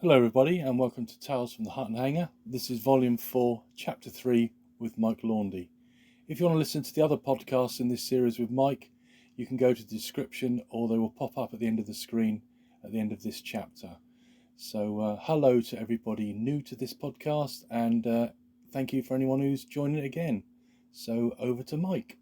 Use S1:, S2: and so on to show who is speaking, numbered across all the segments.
S1: Hello everybody and welcome to Tales from the Hut and Hangar. This is Volume 4, Chapter 3 with Mike Laundy. If you want to listen to the other podcasts in this series with Mike, you can go to the description or they will pop up at the end of the screen at the end of this chapter. So hello to everybody new to this podcast and thank you for anyone who's joining it again. So over to Mike.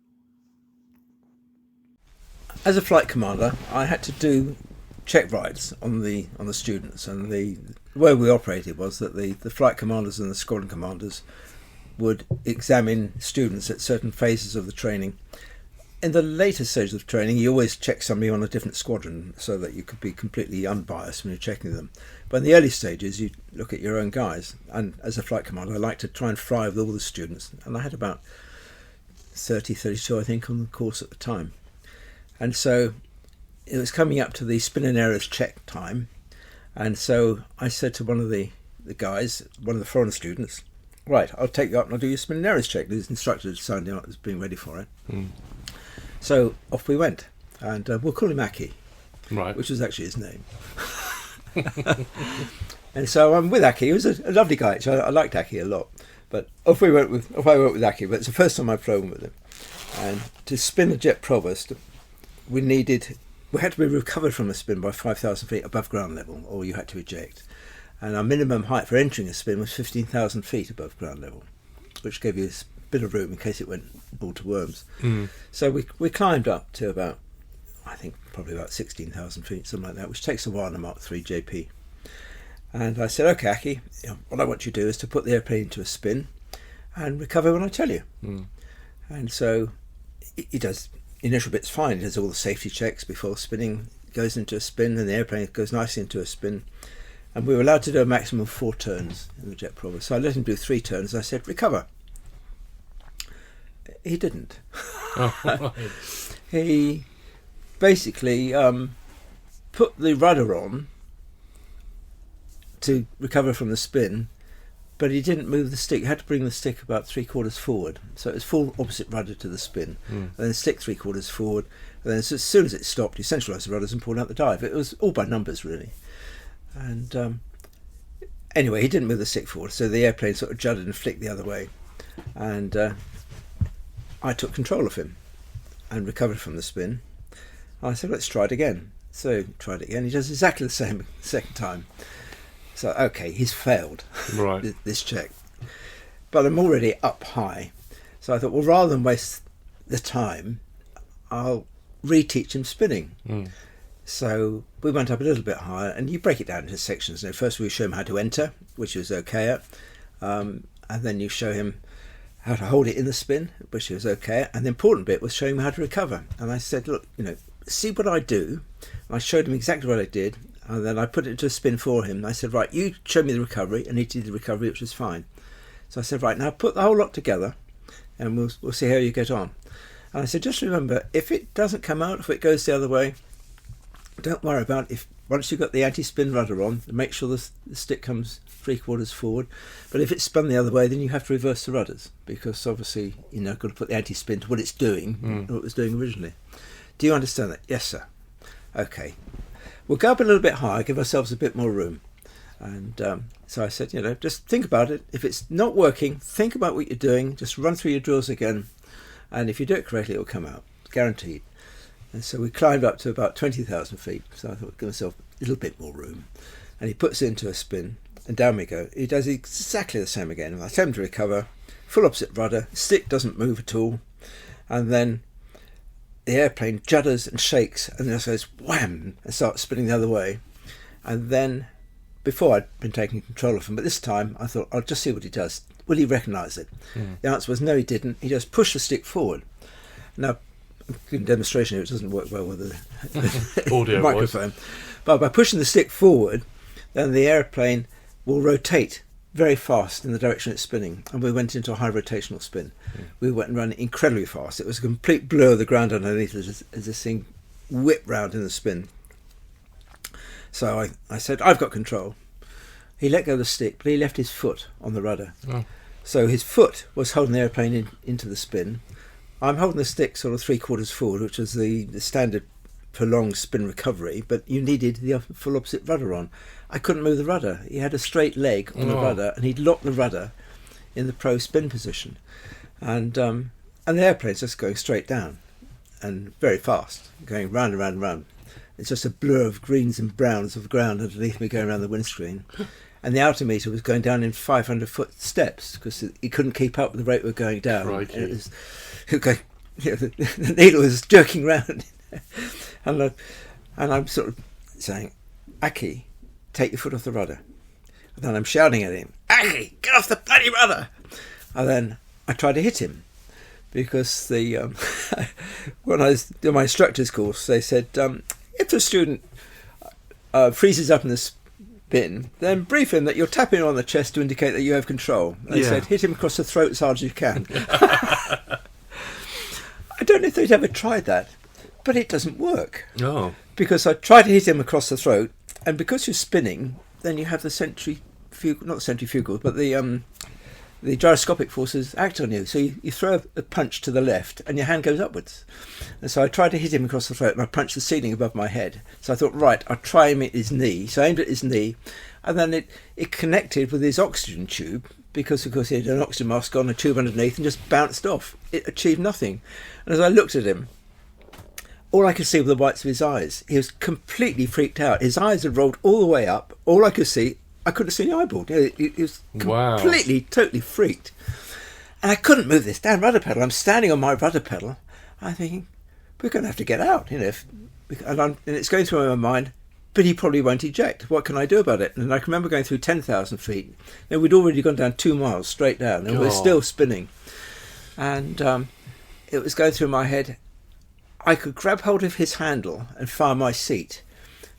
S2: As a flight commander, I had to do check rides on the students, and the way we operated was that the flight commanders and the squadron commanders would examine students at certain phases of the training. In the later stages of training, you always check somebody on a different squadron so that you could be completely unbiased when you're checking them. But in the early stages, you look at your own guys, and as a flight commander, I like to try and fly with all the students, and I had about 32 I think on the course at the time. And so it was coming up to the spin and aerials check time, and so I said to one of the guys, one of the foreign students, right, I'll take you up and I'll do your spin and aerials check. His instructor had signed out as being ready for it. So off we went, and we'll call him Aki,
S1: Right.
S2: which was actually his name. And so I'm with Aki. He was a lovely guy. Actually. I liked Aki a lot. But off I went with Aki. But it's the first time I've flown with him. And to spin a Jet Provost, we had to be recovered from a spin by 5,000 feet above ground level, or you had to eject. And our minimum height for entering a spin was 15,000 feet above ground level, which gave you a bit of room in case it went ball to worms. So we climbed up to about, I think, probably about 16,000 feet, something like that, which takes a while in a Mark III JP. And I said, okay, Aki, what I want you to do is to put the airplane into a spin and recover when I tell you. And so he does initial bit's fine. He does all the safety checks before spinning, goes into a spin, and the airplane goes nicely into a spin. And we were allowed to do a maximum of 4 turns in the Jet Provost. So I let him do 3 turns. I said, recover. He didn't. He basically put the rudder on to recover from the spin, but he didn't move the stick. He had to bring the stick about 3/4 forward. So it was full opposite rudder to the spin. And then stick 3/4 forward. And then as soon as it stopped, he centralised the rudders and pulled out the dive. It was all by numbers, really. And anyway, he didn't move the stick forward, so the airplane sort of juddered and flicked the other way. And I took control of him and recovered from the spin. I said, let's try it again. So tried it again. He does exactly the same second time. So, okay, he's failed this check. But I'm already up high. So I thought, well, rather than waste the time, I'll reteach him spinning. So we went up a little bit higher, and you break it down into sections. Now, first we show him how to enter, which he was okay at. And then you show him how to hold it in the spin, which he was okay at. And the important bit was showing him how to recover. And I said, look, see what I do. And I showed him exactly what I did. And then I put it into a spin for him. I said, right, you show me the recovery. And he did the recovery, which was fine. So I said, right, now put the whole lot together and we'll see how you get on. And I said, just remember, if it doesn't come out, if it goes the other way, don't worry about it. Once you've got the anti-spin rudder on, make sure the stick comes 3/4 forward. But if it's spun the other way, then you have to reverse the rudders, because obviously, got to put the anti-spin to what it's doing, what it was doing originally. Do you understand that? Yes, sir. Okay. We'll go up a little bit higher, give ourselves a bit more room. And so I said, just think about it. If it's not working, think about what you're doing. Just run through your drills again. And if you do it correctly, it will come out. Guaranteed. And so we climbed up to about 20,000 feet. So I thought, give myself a little bit more room. And he puts it into a spin. And down we go. He does exactly the same again. I tell him to recover. Full opposite rudder. Stick doesn't move at all. And then the airplane judders and shakes, and then it goes wham and starts spinning the other way. And then, before I'd been taking control of him, but this time I thought, I'll just see what he does. Will he recognise it? The answer was no, he didn't. He just pushed the stick forward. Now, I'm giving a demonstration here, it doesn't work well with the
S1: Audio
S2: microphone. But by pushing the stick forward, then the airplane will rotate very fast in the direction it's spinning, and we went into a high rotational spin. We went and ran incredibly fast. It was a complete blur of the ground underneath as this thing whipped round in the spin. So I said, I've got control. He let go of the stick, but he left his foot on the rudder. So his foot was holding the airplane into the spin. I'm holding the stick sort of 3/4 forward, which is the standard prolonged spin recovery, but you needed the full opposite rudder on. I couldn't move the rudder. He had a straight leg on the rudder, and he'd locked the rudder in the pro spin position, and the airplane's just going straight down and very fast, going round and round and round. It's just a blur of greens and browns of ground underneath me going around the windscreen. And the altimeter was going down in 500-foot steps because he couldn't keep up with the rate we were going down. It was going, the needle was jerking round. and I'm sort of saying, Aki, take your foot off the rudder. And then I'm shouting at him, Aki, get off the bloody rudder! And then I tried to hit him because when I was doing my instructor's course, they said, if the student freezes up in the spin, then brief him that you're tapping him on the chest to indicate that you have control. They said, hit him across the throat as hard as you can. I don't know if they'd ever tried that, but it doesn't work.
S3: Oh.
S2: Because I tried to hit him across the throat, and because you're spinning, then you have the centrifugal, but the gyroscopic forces act on you. So you throw a punch to the left and your hand goes upwards. And so I tried to hit him across the throat and I punched the ceiling above my head. So I thought, right, I'll try him at his knee. So I aimed at his knee, and then it connected with his oxygen tube because, of course, he had an oxygen mask on, a tube underneath, and just bounced off. It achieved nothing. And as I looked at him, all I could see were the whites of his eyes. He was completely freaked out. His eyes had rolled all the way up. All I could see, I couldn't see the eyeball. He was completely, totally freaked. And I couldn't move this damn rudder pedal. I'm standing on my rudder pedal. I'm thinking, we're going to have to get out, and it's going through my mind, but he probably won't eject. What can I do about it? And I can remember going through 10,000 feet. We'd already gone down 2 miles straight down, and we're still spinning. And it was going through my head. I could grab hold of his handle and fire my seat.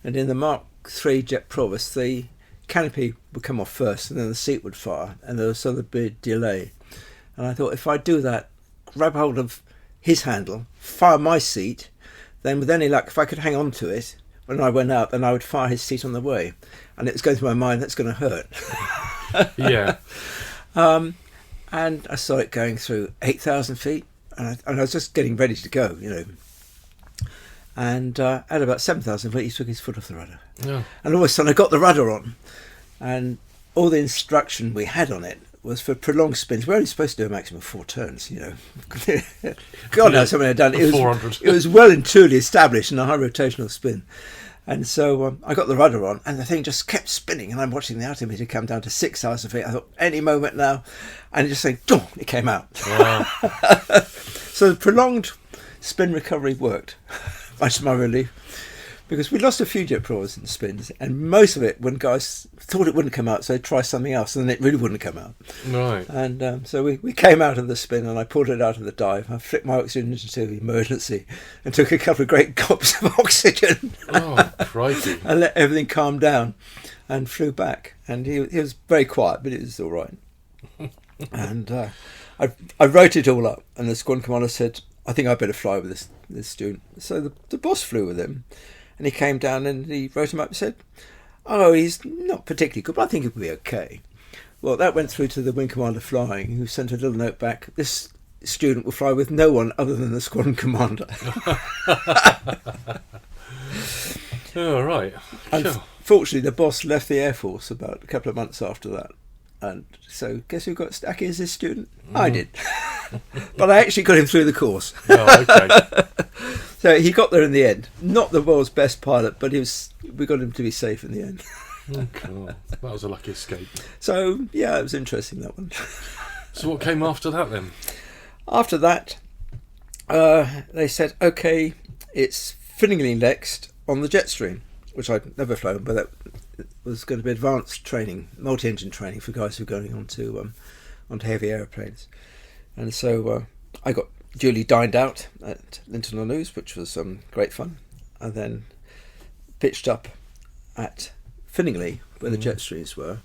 S2: And in the Mark III Jet Provost, the canopy would come off first and then the seat would fire, and there was sort of a big delay. And I thought, if I do that, grab hold of his handle, fire my seat, then with any luck, if I could hang on to it when I went out, then I would fire his seat on the way. And it was going through my mind, that's going to hurt.
S3: Yeah.
S2: And I saw it going through 8,000 feet, and I was just getting ready to go, And at about 7,000 feet, he took his foot off the rudder.
S3: Yeah.
S2: And all of a sudden, I got the rudder on. And all the instruction we had on it was for prolonged spins. We're only supposed to do a maximum of 4 turns, God knows how many I'd done. It was
S3: 400.
S2: It was well and truly established in a high rotational spin. And so I got the rudder on, and the thing just kept spinning. And I'm watching the altimeter come down to 6,000 feet. I thought, any moment now. And it just saying, "Dong!" It came out.
S3: Wow.
S2: So the prolonged spin recovery worked. Much to my relief, because we lost a few Jet Pros in spins, and most of it when guys thought it wouldn't come out, so they'd try something else, and then it really wouldn't come out.
S3: Right.
S2: And so we came out of the spin, and I pulled it out of the dive. I flipped my oxygen into emergency and took a couple of great gulps of oxygen.
S3: Oh, crikey.
S2: And let everything calm down, and flew back. And he was very quiet, but it was all right. And I wrote it all up, and the squadron commander said, I think I better fly with this student. So the boss flew with him, and he came down and he wrote him up and said, oh, he's not particularly good, but I think he'll be okay. Well, that went through to the wing commander flying, who sent a little note back, this student will fly with no one other than the squadron commander.
S3: Oh, right. Sure.
S2: Fortunately, the boss left the Air Force about a couple of months after that. And so, guess who got Stacky as his student? I did. But I actually got him through the course.
S3: Oh, okay.
S2: So he got there in the end. Not the world's best pilot, but we got him to be safe in the end.
S3: Oh, God. That was a lucky escape.
S2: So, yeah, it was interesting, that one.
S3: So what came after that, then?
S2: After that, they said, OK, it's Finningley next on the Jetstream, which I'd never flown, but that was going to be advanced training, multi-engine training for guys who were going onto heavy aeroplanes. And so I got duly dined out at Linton-on-Ouse, which was great fun, and then pitched up at Finningley, where the Jetstreams were.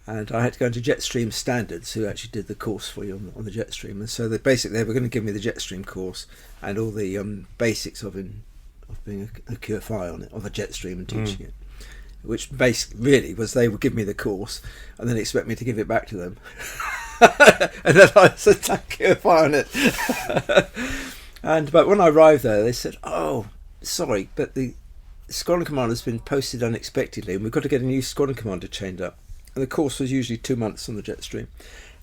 S2: And I had to go into Jetstream Standards, who actually did the course for you on the Jetstream. And so they were going to give me the Jetstream course and all the basics of being a QFI on the Jetstream and teaching it. Which basically really was they would give me the course and then expect me to give it back to them. And then I said, thank you, QFI on it. But when I arrived there, they said, oh, sorry, but the squadron commander's been posted unexpectedly, and we've got to get a new squadron commander chained up. And the course was usually 2 months on the Jetstream.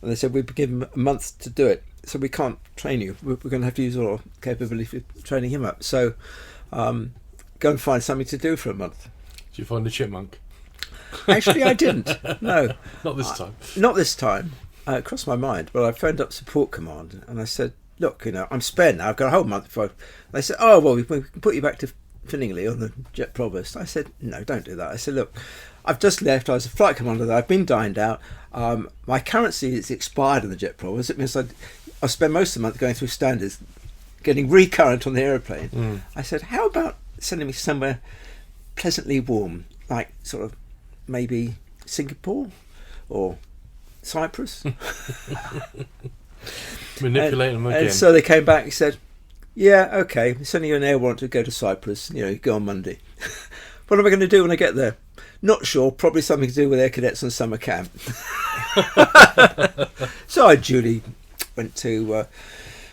S2: And they said, we've given him a month to do it, so we can't train you. We're going to have to use all our capability for training him up. So go and find something to do for a month.
S3: Did you find a chipmunk?
S2: Actually, I didn't. No.
S3: Not this time.
S2: Not this time. It crossed my mind. But I phoned up support command and I said, look, I'm spare now. I've got a whole month before. They said, oh, well, we can put you back to Finningley on the Jet Provost. I said, no, don't do that. I said, look, I've just left. I was a flight commander there. I've been dined out. My currency is expired on the Jet Provost. It means I spend most of the month going through standards, getting recurrent on the aeroplane. I said, how about sending me somewhere pleasantly warm, like sort of maybe Singapore or Cyprus?
S3: Manipulate them again.
S2: And so they came back and said, yeah, okay, we're sending you an air warrant to go to Cyprus. You go on Monday. What am I going to do when I get there? Not sure. Probably something to do with air cadets and summer camp. So I duly went to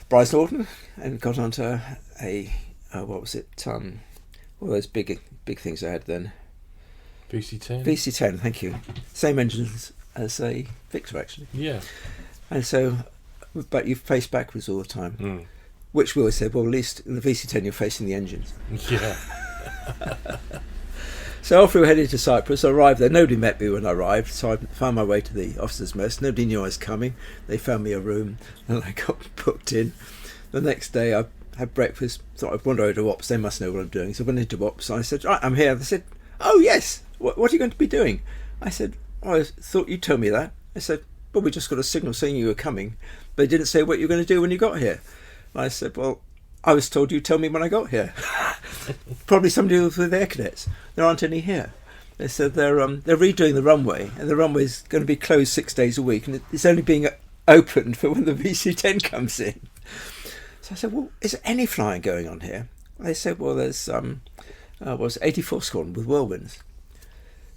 S2: Bryce Norton and got onto a what was it? One of those big things I had then.
S3: VC-10.
S2: VC-10, thank you. Same engines as a Victor, actually.
S3: Yeah.
S2: And so, but you face backwards all the time. Which we always said, well, at least in the VC-10 you're facing the engines.
S3: Yeah.
S2: So after we headed to Cyprus, I arrived there. Nobody met me when I arrived, so I found my way to the officers' mess. Nobody knew I was coming. They found me a room, and I got booked in. The next day, I had breakfast. Thought I'd wander over to Ops. They must know what I'm doing. So I went into Ops. I said, right, I'm here. They said, oh, yes. What are you going to be doing? I said, oh, I thought you'd tell me that. I said, well, we just got a signal saying you were coming, but they didn't say what you were going to do when you got here. And I said, well, I was told you'd tell me when I got here. Probably somebody with air cadets. There aren't any here. They said they're redoing the runway, and the runway's going to be closed 6 days a week, and it's only being opened for when the VC-10 comes in. So I said, well, is there any flying going on here? They said, well, there's 84 Squadron with Whirlwinds.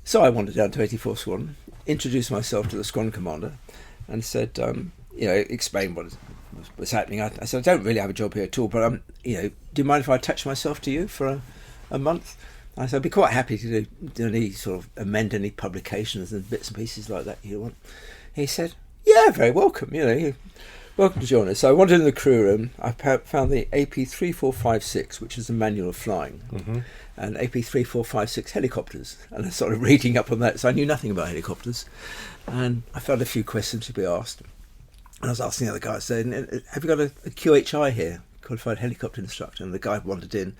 S2: So I wandered down to 84 Squadron, introduced myself to the squadron commander, and said, explain what was happening. I said, I don't really have a job here at all, but do you mind if I attach myself to you for a month? I said, I'd be quite happy to do any sort of amend any publications and bits and pieces like that you want. He said, yeah, very welcome. You're welcome to join us. So I wandered in the crew room. I found the AP3456, which is the manual of flying, and AP3456 helicopters. And I started reading up on that. So I knew nothing about helicopters, and I found a few questions to be asked. And I was asking the other guy, saying, have you got a QHI here, qualified helicopter instructor? And the guy wandered in.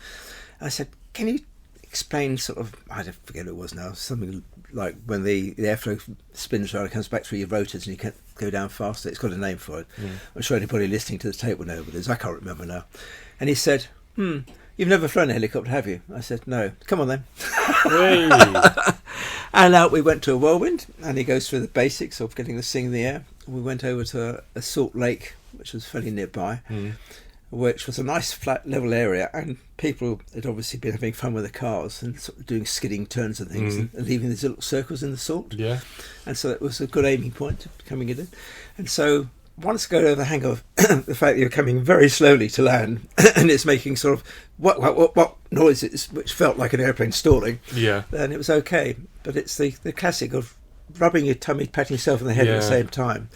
S2: I said, can you explain sort of, I forget what it was now, something like when the airflow spins around, it comes back through your rotors and you can't go down faster. It's got a name for it. I'm sure anybody listening to the tape will know what it is. I can't remember now. And he said, you've never flown a helicopter, have you? I said, no. Come on then.
S3: Hey.
S2: And out we went to a Whirlwind, and he goes through the basics of getting this thing in the air. We went over to a salt lake, which was fairly nearby, which was a nice flat level area, and people had obviously been having fun with the cars and sort of doing skidding turns and things and leaving these little circles in the salt.
S3: Yeah.
S2: And so it was a good aiming point coming in. And so once I got over the hang of the fact that you're coming very slowly to land and it's making sort of what noises, which felt like an airplane stalling, then it was okay. But it's the classic of rubbing your tummy, patting yourself on the head at the same time.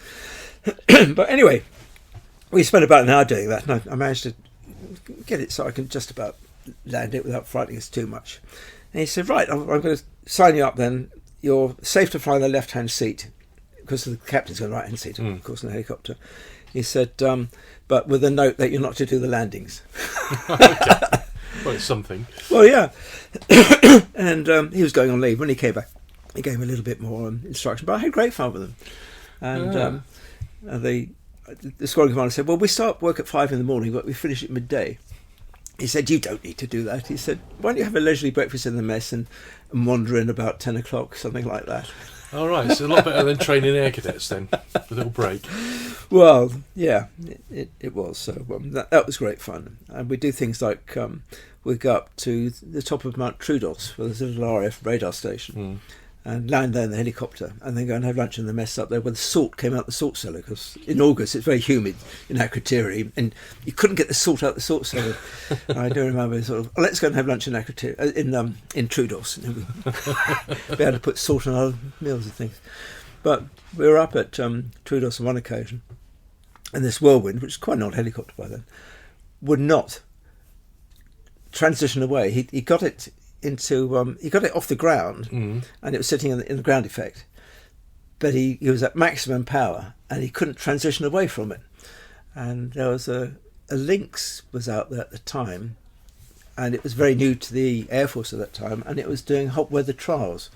S2: But anyway, we spent about an hour doing that, and I managed to get it so I can just about land it without frightening us too much. And he said, right, I'm going to sign you up then. You're safe to fly in the left-hand seat, because the captain's got the right-hand seat, of course, in the helicopter. He said, but with a note that you're not to do the landings.
S3: Okay. Well, it's something.
S2: Well, yeah. And he was going on leave. When he came back, he gave me a little bit more instruction, but I had great fun with him. And the squadron commander said, well, we start work at 5 a.m, but we finish at midday. He said, you don't need to do that. He said, why don't you have a leisurely breakfast in the mess and wander in about 10 o'clock, something like that.
S3: All right, it's a lot better than training air cadets then, a little break.
S2: Well, yeah, it was. So that was great fun. And we do things like we go up to the top of Mount Troodos, where there's a little RF radar station. and land there in the helicopter, and then go and have lunch in the mess up there where the salt came out the salt cellar, because in August it's very humid in Akrotiri, and you couldn't get the salt out the salt cellar. And I do remember sort of, let's go and have lunch in Akrotiri, in Troodos. We had to put salt on our meals and things. But we were up at Troodos on one occasion, and this Whirlwind, which was quite an old helicopter by then, would not transition away. He got it into he got it off the ground, and it was sitting in the ground effect, but he was at maximum power and he couldn't transition away from it. And there was a Lynx was out there at the time, and it was very new to the Air Force at that time, and it was doing hot weather trials,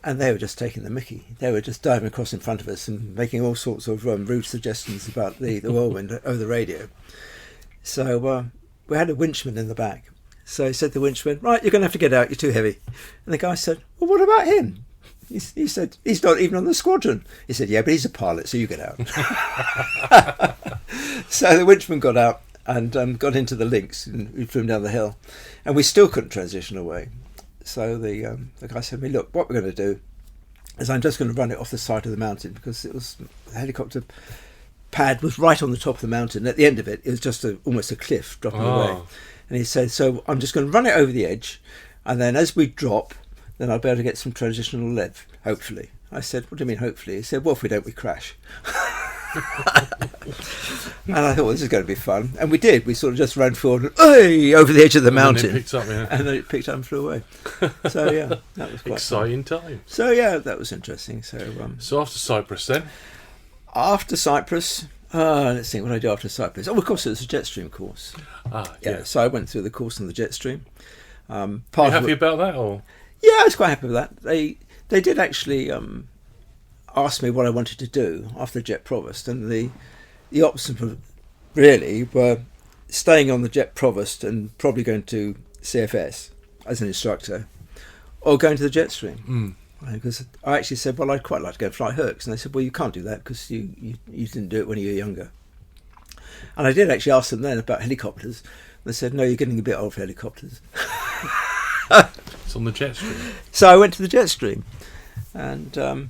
S2: and they were just taking the mickey. They were just diving across in front of us and making all sorts of rude suggestions about the Whirlwind over the radio. So we had a winchman in the back. So he said to the winchman, right, you're going to have to get out, you're too heavy. And the guy said, well, what about him? He said, he's not even on the squadron. He said, yeah, but he's a pilot, so you get out. So the winchman got out and got into the Lynx, and we flew him down the hill. And we still couldn't transition away. So the guy said to me, look, what we're going to do is I'm just going to run it off the side of the mountain, because it was the helicopter pad was right on the top of the mountain. At the end of it, it was just almost a cliff dropping away. And he said, so I'm just going to run it over the edge, and then as we drop, then I'll be able to get some transitional lift, hopefully. I said, what do you mean, hopefully? He said, well, if we don't, we crash. And I thought, well, this is going to be fun. And we did. We sort of just ran forward, hey, over the edge of the mountain.
S3: And then it picked up, yeah.
S2: And then it picked up and flew away. So, yeah, that was quite
S3: exciting
S2: fun.
S3: time.
S2: So, yeah, that was interesting. So
S3: after Cyprus then?
S2: After Cyprus... let's think what I do after Cyprus. Oh, of course, it was a Jetstream course.
S3: Yeah.
S2: So I went through the course on the Jetstream.
S3: Are you happy about that, or?
S2: Yeah, I was quite happy with that. They did actually ask me what I wanted to do after Jet Provost, and the options really were staying on the Jet Provost and probably going to CFS as an instructor, or going to the Jetstream. Because I actually said, well, I'd quite like to go and fly Hercs. And they said, well, you can't do that because you didn't do it when you were younger. And I did actually ask them then about helicopters. They said, no, you're getting a bit old for helicopters.
S3: It's on the Jetstream.
S2: So I went to the Jetstream. And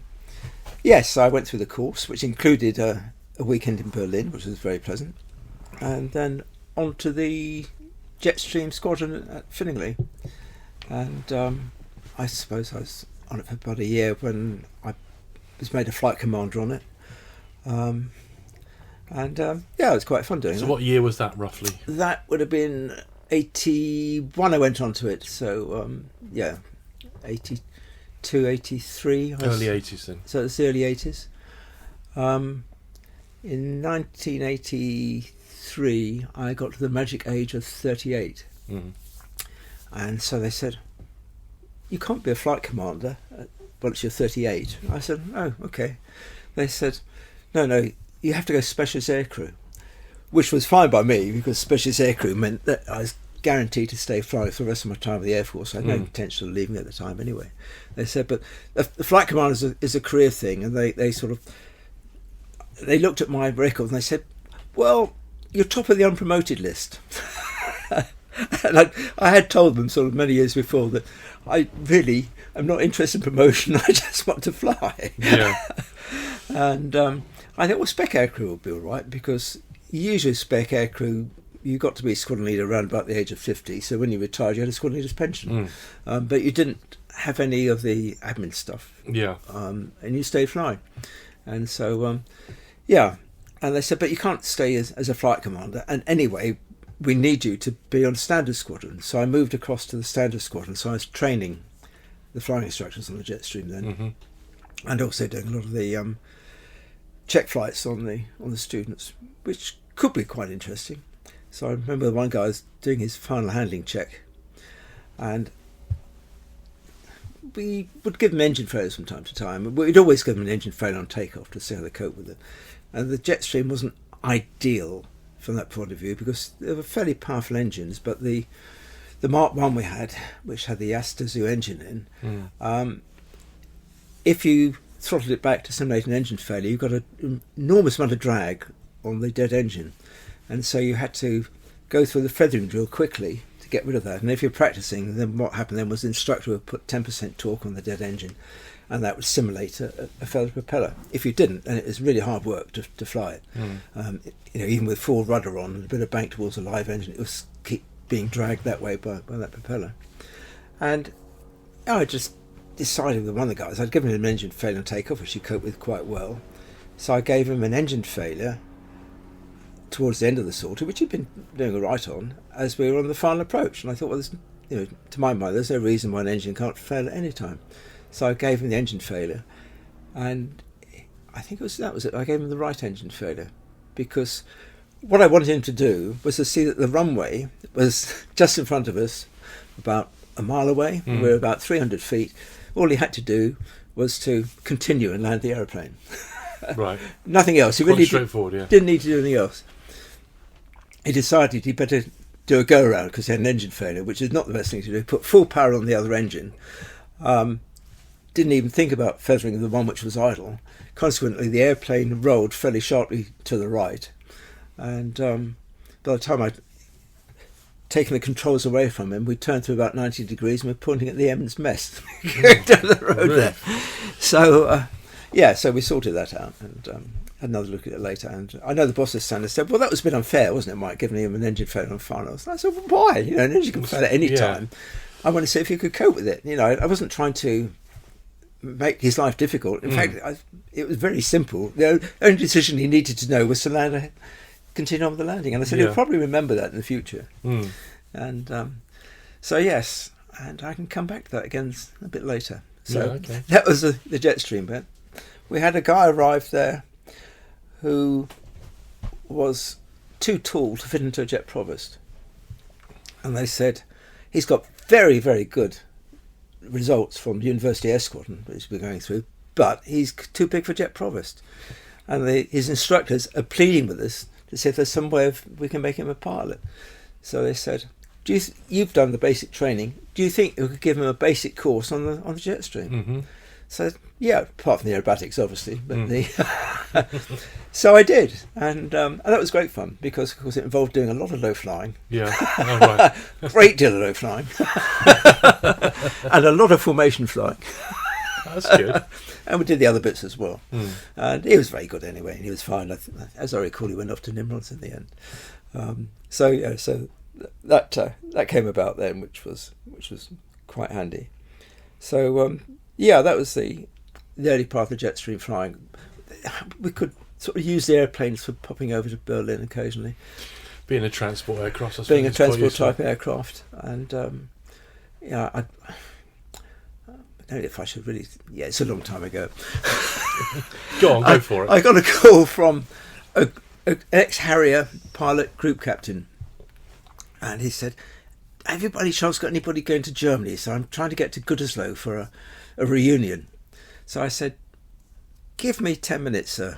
S2: yes, I went through the course, which included a weekend in Berlin, which was very pleasant. And then on to the Jetstream squadron at Finningley. And I suppose I was on it for about a year when I was made a flight commander on it. Yeah, it was quite fun doing it.
S3: So what year was that, roughly?
S2: That would have been 81 I went on to it. So, 82, 83.
S3: Early 80s then.
S2: So it's the early 80s. In 1983, I got to the magic age of 38. And so they said, you can't be a flight commander once you're 38. I said, oh, okay. They said, no, you have to go specialist aircrew, which was fine by me, because specialist aircrew meant that I was guaranteed to stay flying for the rest of my time with the Air Force. I had no intention of leaving at the time anyway. They said, but the flight commander is a career thing, and they looked at my record and they said, well, you're top of the unpromoted list. And I had told them sort of many years before that I really am not interested in promotion. I just want to fly.
S3: Yeah.
S2: And I thought, well, spec aircrew would be all right, because usually spec aircrew, you got to be squadron leader around about the age of 50. So when you retired, you had a squadron leader's pension. But you didn't have any of the admin stuff.
S3: Yeah.
S2: And you stayed flying. And so, yeah. And they said, but you can't stay as a flight commander. And anyway, we need you to be on standard squadron. So I moved across to the standard squadron. So I was training the flying instructors on the Jetstream then, and also doing a lot of the check flights on the students, which could be quite interesting. So I remember one guy was doing his final handling check, and we would give them engine failures from time to time. We'd always give them an engine failure on takeoff to see how they cope with it. And the Jetstream wasn't ideal from that point of view, because they were fairly powerful engines, but the Mark 1 we had, which had the Astazu engine in, if you throttled it back to simulate an engine failure, you got an enormous amount of drag on the dead engine, and so you had to go through the feathering drill quickly to get rid of that. And if you're practicing, then what happened then was the instructor would put 10% torque on the dead engine, and that would simulate a feathered propeller. If you didn't, then it was really hard work to fly it. Even with full rudder on and a bit of bank towards a live engine, it was keep being dragged that way by that propeller. And I just decided with one of the guys, I'd given him an engine failure on takeoff, which he coped with quite well. So I gave him an engine failure towards the end of the sortie, which he'd been doing all right on, as we were on the final approach. And I thought, well, to my mind, there's no reason why an engine can't fail at any time. So I gave him the engine failure, and I think that was it. I gave him the right engine failure, because what I wanted him to do was to see that the runway was just in front of us, about a mile away. We were about 300 feet. All he had to do was to continue and land the aeroplane.
S3: Right.
S2: Nothing else. He
S3: Quite
S2: really
S3: straightforward,
S2: didn't need to do anything else. He decided he'd better do a go around because he had an engine failure, which is not the best thing to do. Put full power on the other engine. Didn't even think about feathering the one which was idle. Consequently, the airplane rolled fairly sharply to the right, and by the time I'd taken the controls away from him, we turned to about 90 degrees and we're pointing at the Emms Mess going down the road there. So so we sorted that out and had another look at it later. And I know the boss of Sanders said, well, that was a bit unfair, wasn't it, Mike, giving him an engine failure on finals. I said, well, why? An engine can fail at any time. I want to see if you could cope with it. I wasn't trying to make his life difficult. In fact, it was very simple. The only decision he needed to know was to continue on with the landing. And I said, he'll probably remember that in the future. And so, yes, and I can come back to that again a bit later. So that was the Jetstream bit. We had a guy arrive there who was too tall to fit into a Jet Provost. And they said, he's got very, very good results from University Air Squadron, which we're going through, but he's too big for Jet Provost. And his instructors are pleading with us to see if there's some way we can make him a pilot. So they said, you've done the basic training, do you think we could give him a basic course on the Jetstream? So apart from the aerobatics obviously, but so I did, and that was great fun because of course it involved doing a lot of low flying, great deal of low flying, and a lot of formation flying.
S3: That's good.
S2: And we did the other bits as well. And he was very good anyway, and he was fine. As I recall, he went off to Nimrod's in the end. So that came about then, which was quite handy. So that was the early part of the Jetstream flying. We could sort of use the airplanes for popping over to Berlin occasionally.
S3: Being a transport aircraft, I suppose.
S2: Being a transport type aircraft, and I don't know if I should really. Yeah, it's a long time ago.
S3: Go for it.
S2: I got a call from an ex-Harrier pilot group captain, and he said, "Have you by any chance got anybody going to Germany? So I'm trying to get to Gütersloh for a reunion." So I said, "Give me 10 minutes, sir."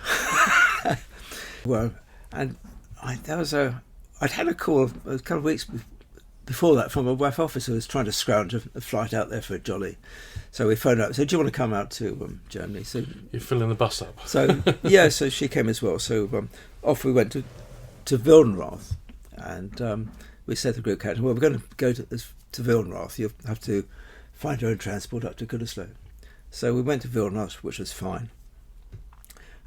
S2: Well, and I'd had a call a couple of weeks before that from a WAF officer who was trying to scrounge a flight out there for a jolly. So we phoned up and said, "Do you want to come out to Germany?" So
S3: you're filling the bus up.
S2: So so she came as well. So off we went to Wildenrath, and we said to the group captain, "Well, we're going to go to Wildenrath. You'll have to find your own transport up to Gütersloh." So we went to Wildenrath, which was fine.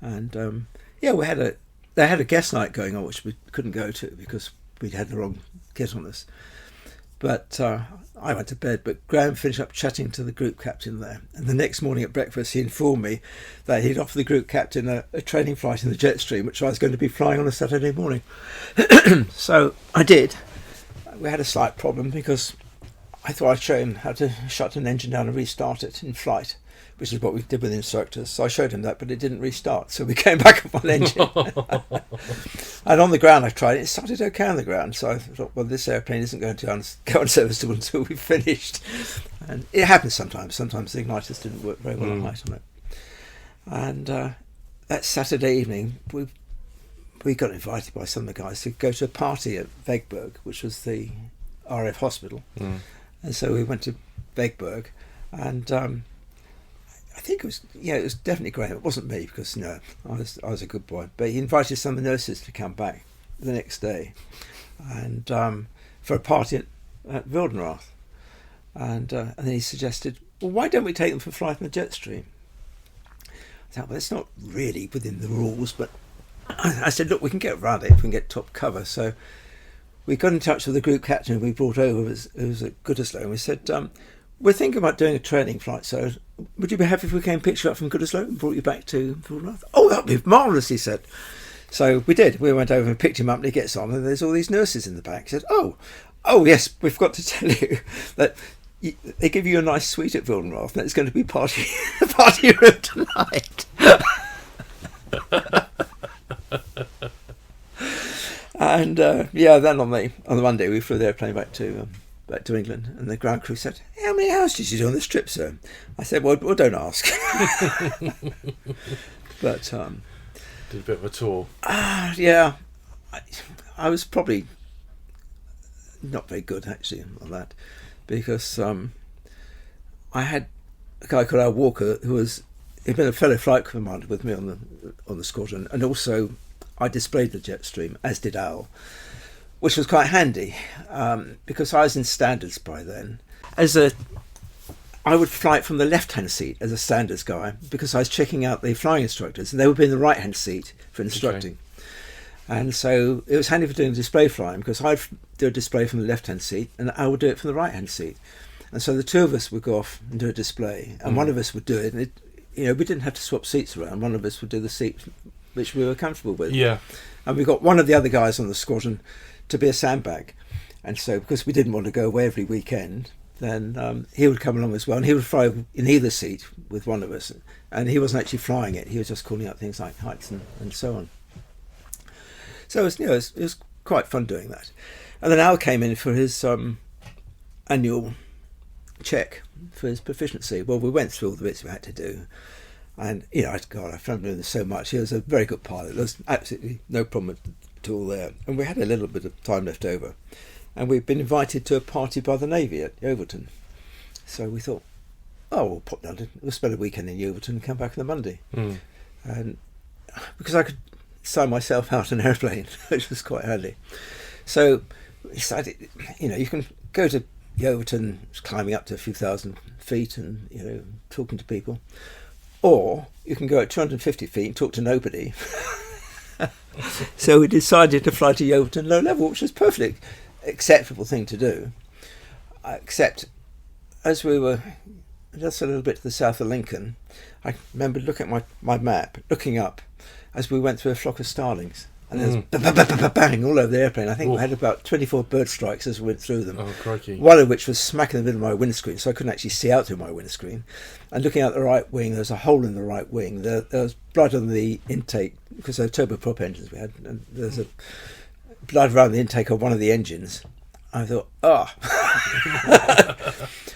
S2: And they had a guest night going on, which we couldn't go to because we'd had the wrong kit on us. But I went to bed, but Graham finished up chatting to the group captain there. And the next morning at breakfast, he informed me that he'd offered the group captain a training flight in the Jetstream, which I was going to be flying on a Saturday morning. So I did. We had a slight problem because I thought I'd show him how to shut an engine down and restart it in flight, which is what we did with the instructors. So I showed him that, but it didn't restart. So we came back up on engine. And on the ground I tried it. It started okay on the ground. So I thought, well, this airplane isn't going to go unserviceable until we've finished. And it happens sometimes. Sometimes the igniters didn't work very well at height on it. And that Saturday evening, we got invited by some of the guys to go to a party at Vegberg, which was the RAF hospital. And so we went to Vegberg, and I think it was definitely Graham. It wasn't me because I was a good boy. But he invited some of the nurses to come back the next day, and for a party at Wildenrath. And then he suggested, well, why don't we take them for a flight on the Jetstream? I thought, well, it's not really within the rules, but I said, look, we can get around it if we can get top cover. So we got in touch with the group captain we brought over, who was at Goodisloe, and we said, we're thinking about doing a training flight, so would you be happy if we came pick you up from Goodisloe and brought you back to Wildenrath? Oh, that would be marvellous, he said. So we did. We went over and picked him up, and he gets on, and there's all these nurses in the back. He said, oh, yes, we've got to tell you that they give you a nice suite at Wildenrath, and it's going to be party room tonight. And then on the Monday we flew the airplane back to England, and the ground crew said, "How many hours did you do on this trip, sir?" I said, "Well, don't ask." But
S3: did a bit of a tour.
S2: Yeah, I was probably not very good actually on that, because I had a guy called Al Walker he'd been a fellow flight commander with me on the squadron, and also I displayed the Jetstream, as did Al, which was quite handy because I was in standards by then. I would fly from the left-hand seat as a standards guy because I was checking out the flying instructors, and they would be in the right-hand seat for instructing. Okay. And so it was handy for doing display flying because I'd do a display from the left-hand seat and I would do it from the right-hand seat. And so the two of us would go off and do a display, and one of us would do it. And we didn't have to swap seats around. One of us would do the seat which we were comfortable with. Yeah. And we got one of the other guys on the squadron to be a sandbag. And so because we didn't want to go away every weekend, then he would come along as well, and he would fly in either seat with one of us. And he wasn't actually flying it. He was just calling out things like heights and so on. So it was quite fun doing that. And then Al came in for his annual check for his proficiency. Well, we went through all the bits we had to do. And, I found doing this so much. He was a very good pilot. There was absolutely no problem at all there. And we had a little bit of time left over. And we'd been invited to a party by the Navy at Yeovilton. So we thought, we'll pop down. We'll spend a weekend in Yeovilton and come back on the Monday. Mm. And because I could sign myself out an airplane, which was quite handy. So we decided, you can go to Yeovilton, climbing up to a few thousand feet and, talking to people. Or you can go at 250 feet and talk to nobody. So we decided to fly to Yeovilton low level, which was perfectly acceptable thing to do. Except as we were just a little bit to the south of Lincoln, I remember looking at my map, looking up as we went through a flock of starlings. And there was bang all over the airplane. I think we had about 24 bird strikes as we went through them. Oh, crikey. One of which was smack in the middle of my windscreen, so I couldn't actually see out through my windscreen. And looking out the right wing, there was a hole in the right wing. There was blood on the intake, because they were turboprop engines we had, and there's a blood around the intake of one of the engines. I thought,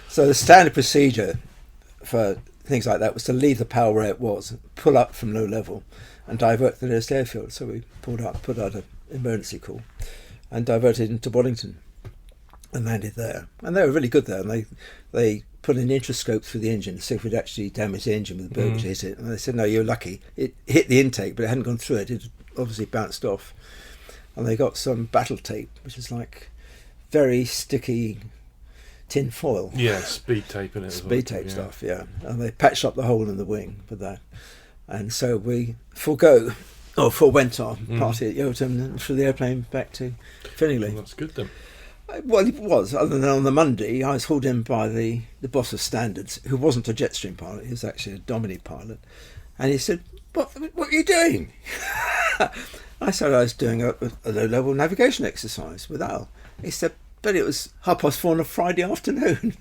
S2: So the standard procedure for things like that was to leave the power where it was, pull up from low level, and divert the nearest airfield. So we put out an emergency call and diverted into Boddington and landed there. And they were really good there. And they put an intrascope through the engine to see if we'd actually damaged the engine with the bird which hit it. And they said, no, you're lucky. It hit the intake, but it hadn't gone through it. It obviously bounced off. And they got some battle tape, which is like very sticky tin foil.
S3: Yeah, speed tape in it.
S2: Speed tape stuff, yeah. And they patched up the hole in the wing with that. And so we forewent our party at Yeovilton and flew the airplane back to Finningley.
S3: Well, that's good then.
S2: Well, it was. Other than on the Monday, I was hauled in by the boss of standards, who wasn't a Jetstream pilot. He was actually a Domini pilot. And he said, what are you doing? I said I was doing a low-level navigation exercise with Al. He said, but it was 4:30 on a Friday afternoon.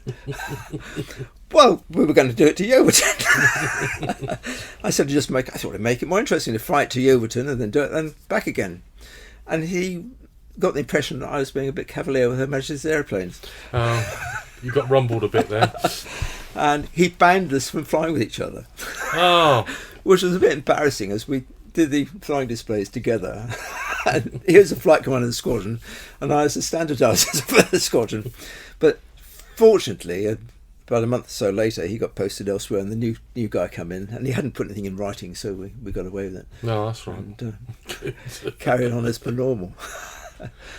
S2: Well, we were going to do it to Yeovilton. I said, I thought I'd make it more interesting to fly it to Yeovilton and then do it and back again. And he got the impression that I was being a bit cavalier with Her Majesty's airplanes.
S3: You got rumbled a bit there.
S2: And he banned us from flying with each other.
S3: Oh.
S2: Which was a bit embarrassing as we did the flying displays together. And he was a flight commander of the squadron, and I was the standardizer for the squadron. But fortunately, about a month or so later, he got posted elsewhere, and the new guy came in, and he hadn't put anything in writing, so we got away with it.
S3: No, that's right.
S2: And carried on as per normal.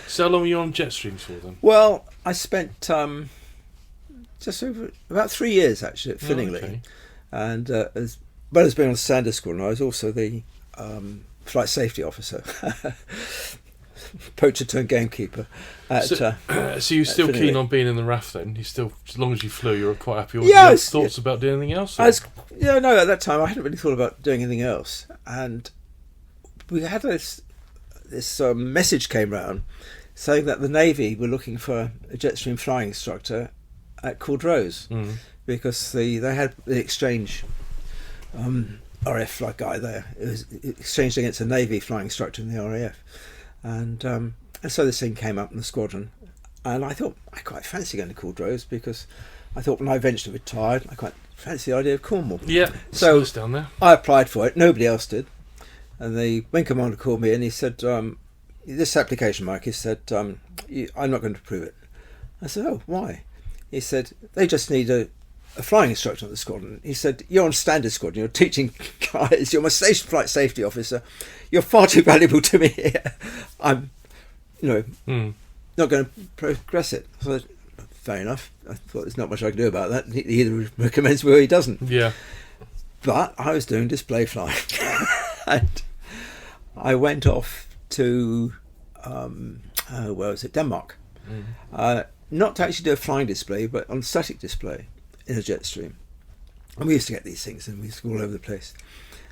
S3: So how long were you on Jetstreams for then?
S2: Well, I spent just over about 3 years actually at Finningley,
S3: okay.
S2: and as well as being on standard squadron, I was also the flight safety officer, poacher turned gamekeeper.
S3: So you're still
S2: Finningley.
S3: keen on being in the RAF then? You still, as long as you flew, you were quite happy. Or
S2: Yeah,
S3: did you
S2: I
S3: have
S2: was-
S3: thoughts about doing anything else?
S2: I was, no, at that time I hadn't really thought about doing anything else, and we had this message came round saying that the Navy were looking for a Jetstream flying instructor at Cordrose, because they had the exchange RAF flight guy there. It was exchanged against a Navy flying instructor in the RAF, and so this thing came up in the squadron, and I thought I quite fancy going to Cordrose, because I thought when I eventually retired, I quite fancy the idea of Cornwall.
S3: Yeah,
S2: So-
S3: it's down there.
S2: I applied for it. Nobody else did. And the wing commander called me and he said, this application, Mike, he said, I'm not going to approve it. I said, oh, why? He said, they just need a flying instructor on the squadron. He said, you're on standard squadron, you're teaching guys, you're my station flight safety officer, you're far too valuable to me here. I'm, not going to progress it. So I said, fair enough. I thought there's not much I can do about that. He either recommends me or he doesn't.
S3: Yeah.
S2: But I was doing display flying. And I went off to where was it? Denmark. Not to actually do a flying display, but on static display in a Jetstream. And we used to get these things, and we used to go all over the place.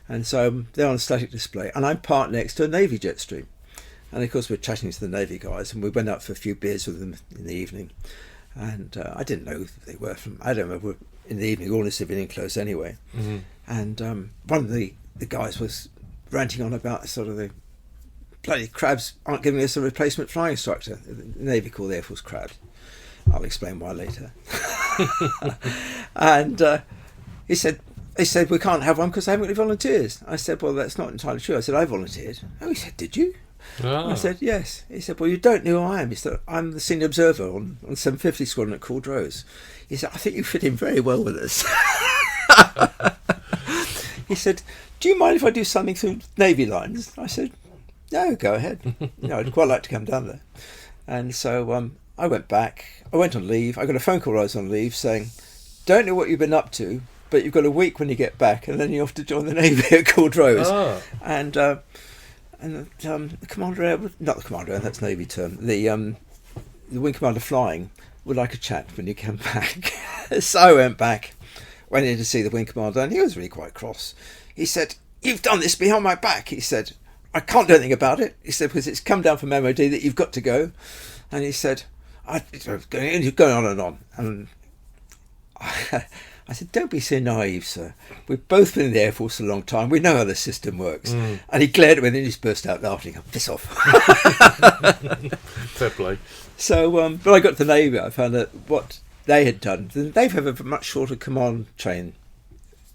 S2: And so they're on static display, and I'm parked next to a Navy Jetstream. And of course, we're chatting to the Navy guys, and we went out for a few beers with them in the evening. And I didn't know who they were from. I don't remember. In the evening, all the civilian clothes anyway. And one of the guys was ranting on about sort of the bloody crabs aren't giving us a replacement flying instructor. The Navy call the Air Force crabs. I'll explain why later. And they said we can't have one because they haven't got any volunteers. I said, well, that's not entirely true. I said, I volunteered. Oh, he said, did you?
S3: Ah.
S2: I said, yes. He said, well, you don't know who I am. He said, I'm the senior observer on 750 Squadron at Cordrose. He said, I think you fit in very well with us. He said, do you mind if I do something through Navy lines? I said, no, go ahead. I'd quite like to come down there. And so I went back. I went on leave. I got a phone call while I was on leave saying, don't know what you've been up to, but you've got a week when you get back, and then you have to join the Navy at Cordrose.
S3: Ah.
S2: And the commander, not the commander, that's Navy term, the wing commander flying would like a chat when you come back. So I went back, went in to see the wing commander, and he was really quite cross. He said, you've done this behind my back. He said, I can't do anything about it. He said, because it's come down from MOD that you've got to go. And he said, going on and on. And I said, don't be so naive, sir. We've both been in the Air Force a long time. We know how the system works. And he glared at me and then he just burst out laughing. Piss off.
S3: Fair play.
S2: So, but I got to the Navy. I found that what they had done, they have a much shorter command train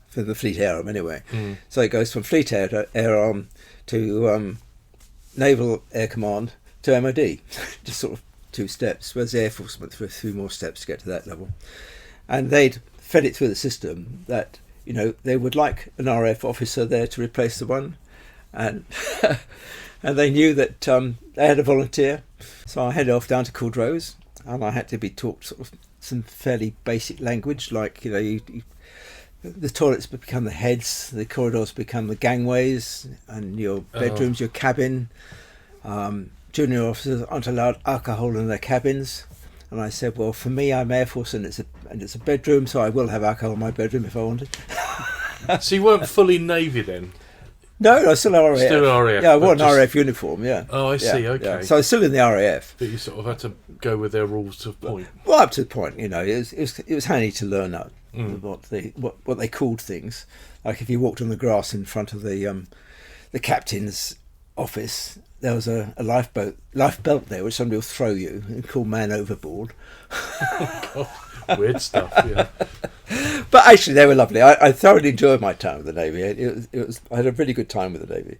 S2: for the Fleet Air Arm anyway. So it goes from Fleet Air Arm to Naval Air Command to MOD. Just sort of 2 steps, whereas the Air Force went through a few more steps to get to that level. And they'd fed it through the system that, they would like an RAF officer there to replace the one. And and they knew that they had a volunteer. So I headed off down to Cordrose, and I had to be taught sort of some fairly basic language, like, the toilets become the heads, the corridors become the gangways, and your bedrooms, your cabin. Junior officers aren't allowed alcohol in their cabins. And I said, well, for me, I'm Air Force, and it's a bedroom, so I will have alcohol in my bedroom if I wanted.
S3: So you weren't fully Navy then?
S2: No, I was still RAF.
S3: Still RAF,
S2: Yeah, I wore an
S3: but just-
S2: RAF uniform, yeah.
S3: Oh, I see,
S2: Yeah,
S3: okay.
S2: yeah. So I was still in the RAF.
S3: But you sort of had to go with their rules to a point.
S2: Well, up to the point, it was handy to learn that, what they called things. Like if you walked on the grass in front of the captain's office, there was a life belt there which somebody will throw you and call man overboard.
S3: Weird stuff, yeah.
S2: But actually, they were lovely. I thoroughly enjoyed my time with the Navy. It was I had a really good time with the Navy,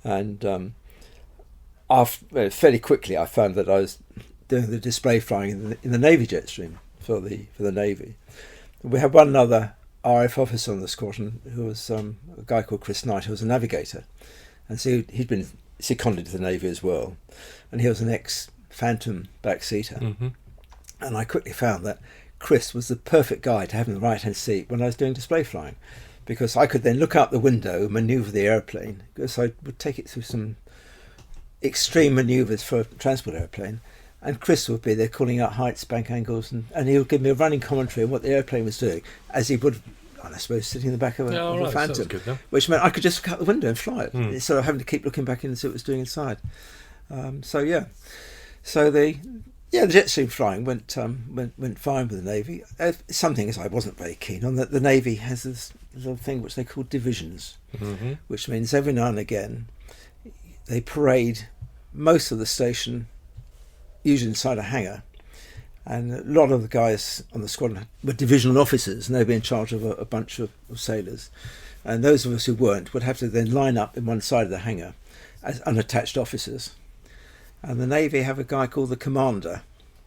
S2: and fairly quickly I found that I was doing the display flying in the Navy Jetstream for the Navy. We had one other RF officer on the squadron who was a guy called Chris Knight, who was a navigator, and so he'd been seconded to the Navy as well, and he was an ex-Phantom backseater.
S3: Mm-hmm.
S2: And I quickly found that Chris was the perfect guy to have in the right-hand seat when I was doing display flying, because I could then look out the window, manoeuvre the airplane, because I would take it through some extreme manoeuvres for a transport airplane, and Chris would be there calling out heights, bank angles, and he would give me a running commentary on what the airplane was doing, as he would, I suppose, sitting in the back of a Phantom,
S3: Good,
S2: which meant I could just look out the window and fly it, instead of having to keep looking back in and see what it was doing inside. So the Jetstream flying went fine with the Navy. Some things I wasn't very keen on. That the Navy has this little thing which they call divisions, which means every now and again they parade most of the station, usually inside a hangar, and a lot of the guys on the squadron were divisional officers, and they'd be in charge of a bunch of sailors, and those of us who weren't would have to then line up in one side of the hangar as unattached officers. And the Navy have a guy called the commander,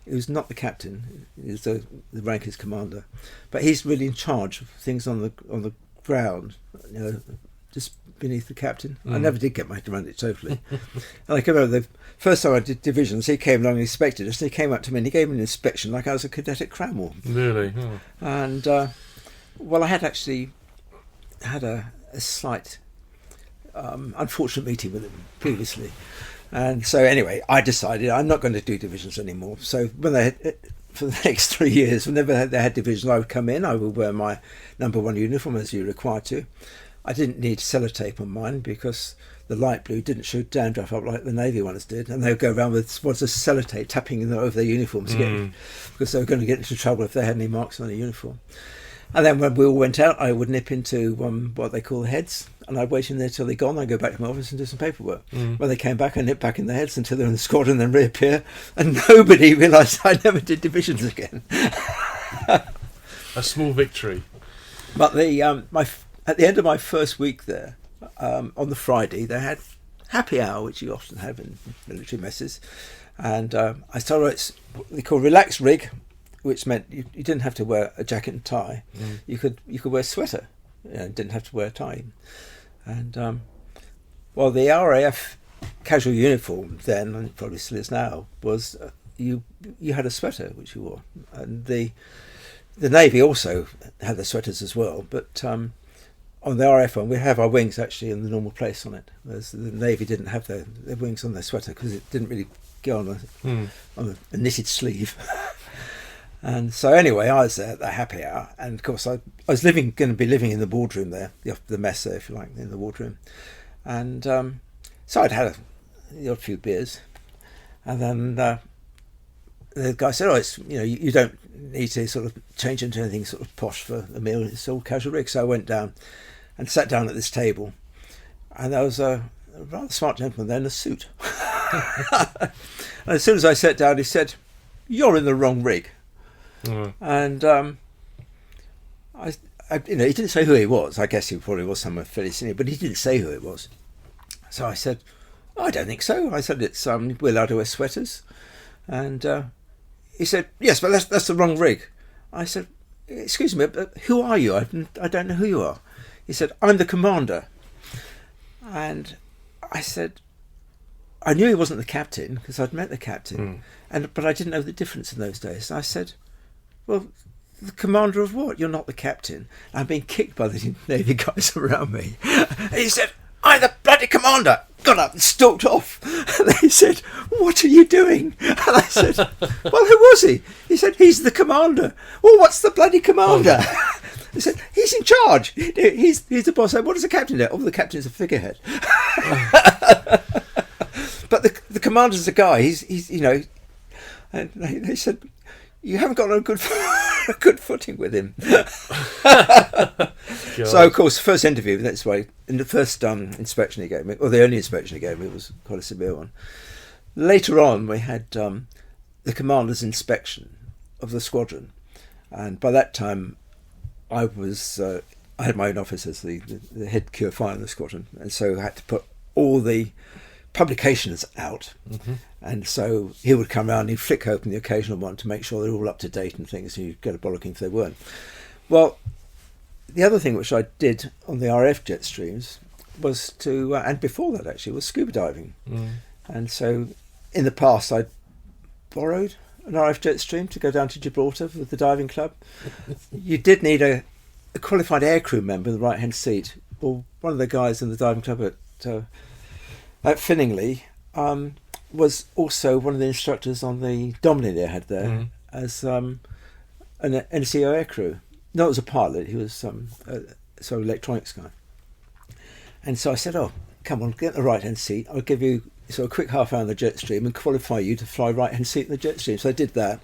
S2: who's not the captain, the rank is commander, but he's really in charge of things on the ground, just beneath the captain. I never did get my hand around it totally. And I can remember the first time I did divisions, he came along and inspected us, and he came up to me and he gave me an inspection like I was a cadet at Cranwell.
S3: Really? Oh.
S2: And I had actually had a slight unfortunate meeting with him previously. And so anyway, I decided I'm not going to do divisions anymore. So when for the next 3 years, whenever they had divisions, I would come in, I would wear my number 1 uniform as you're required to. I didn't need sellotape on mine because the light blue didn't show downdraft up like the Navy ones did, and they would go around with what's a sellotape tapping over their uniforms because they were going to get into trouble if they had any marks on their uniform. And then when we all went out, I would nip into what they call the heads, and I'd wait in there till they're gone. I'd go back to my office and do some paperwork. When they came back, I'd nip back in the heads until they're in the squadron and then reappear, and nobody realised I never did divisions again.
S3: A small victory.
S2: But at the end of my first week there, on the Friday, they had happy hour, which you often have in military messes, and I started it's what they call relaxed rig, which meant you didn't have to wear a jacket and tie. You could wear a sweater, didn't have to wear a tie. And the RAF casual uniform then, and it probably still is now, was you had a sweater which you wore, and the Navy also had the sweaters as well, but on the RAF one, we have our wings actually in the normal place on it, whereas the Navy didn't have their wings on their sweater because it didn't really go on a knitted sleeve. And so anyway, I was there at the happy hour, and of course I was going to be living in the wardroom there, the mess there, if you like, in the wardroom. And so I'd had a few beers, and then the guy said, you don't need to sort of change into anything sort of posh for a meal, it's all casual rig. So I went down and sat down at this table, and there was a rather smart gentleman there in a suit. And as soon as I sat down, he said, "You're in the wrong rig." And he didn't say who he was. I guess he probably was someone fairly senior, but he didn't say who it was. So I said, "I don't think so." I said, "It's we're allowed to wear sweaters." And he said, "Yes, but that's the wrong rig." I said, "Excuse me, but who are you? I don't know who you are." He said, "I'm the commander." And I said, I knew he wasn't the captain because I'd met the captain, but I didn't know the difference in those days. I said, "Well, the commander of what? You're not the captain." I'm being kicked by the Navy guys around me. And he said, "I'm the bloody commander." Got up and stalked off. And they said, "What are you doing?" And I said, "Well, who was he?" He said, "He's the commander." "Well, what's the bloody commander?" He said, "He's in charge. He's the boss." I said, "What does the captain do?" "Oh, the captain's a figurehead." But the commander's the guy. He's and they said, "You haven't got a good footing with him." So of course, the first interview, that's why, in the first inspection he gave me, or the only inspection he gave me, was quite a severe one. Later on, we had the commander's inspection of the squadron, and by that time, I had my own office as the head QFI in the squadron, and so I had to put all the publications out, and so he would come around and he'd flick open the occasional one to make sure they're all up to date and things, and you'd get a bollocking if they weren't. Well, the other thing which I did on the RF Jetstreams was to, and before that actually, was scuba diving. And so in the past I'd borrowed an RF Jetstream to go down to Gibraltar with the diving club. You did need a qualified aircrew member in the right hand seat. Well, one of the guys in the diving club at Finningley was also one of the instructors on the Domini they had there as an NCO aircrew. No, it was a pilot. He was some sort of electronics guy. And so I said, "Oh, come on, get the right hand seat. I'll give you sort of a quick half hour on the Jetstream and qualify you to fly right hand seat in the Jetstream." So I did that,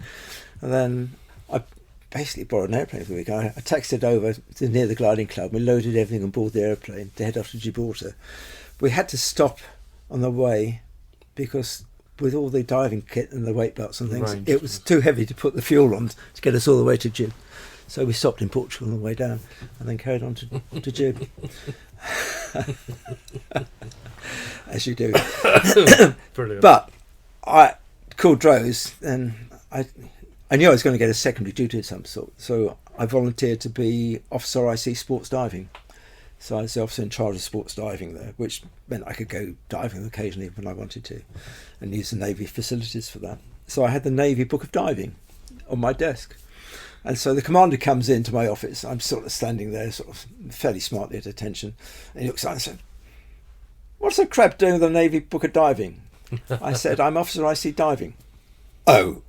S2: and then I basically borrowed an airplane for the week. I taxied over to near the gliding club. We loaded everything on board the airplane to head off to Gibraltar. We had to stop on the way because with all the diving kit and the weight belts and things, it was too heavy to put the fuel on to get us all the way to Gib. So we stopped in Portugal on the way down and then carried on to Gib. As you do.
S3: Brilliant.
S2: But I called Droz and I knew I was going to get a secondary duty of some sort. So I volunteered to be Officer IC Sports Diving. So I was the officer in charge of sports diving there, which meant I could go diving occasionally when I wanted to and use the Navy facilities for that. So I had the Navy Book of Diving on my desk. And so the commander comes into my office. I'm sort of standing there, sort of fairly smartly at attention. And he looks at me and said, "What's the crap doing with the Navy Book of Diving?" I said, "I'm Officer IC Diving." "Oh."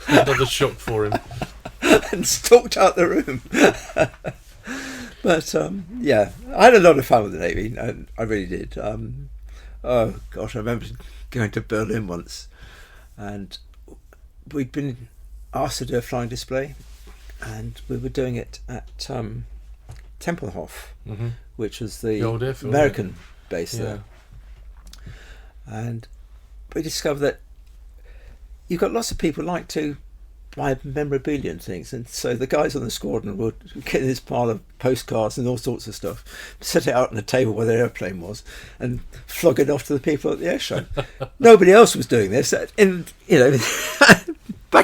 S3: Another shock for him.
S2: And stalked out the room. But, yeah, I had a lot of fun with the Navy. I really did. Oh, gosh, I remember going to Berlin once. And we'd been asked to do a flying display, and we were doing it at Tempelhof, which was the
S3: old airfield,
S2: American base there. And we discovered that you've got lots of people like to buy memorabilia and things, and so the guys on the squadron would get this pile of postcards and all sorts of stuff, set it out on the table where their airplane was, and flog it off to the people at the air show. Nobody else was doing this. Back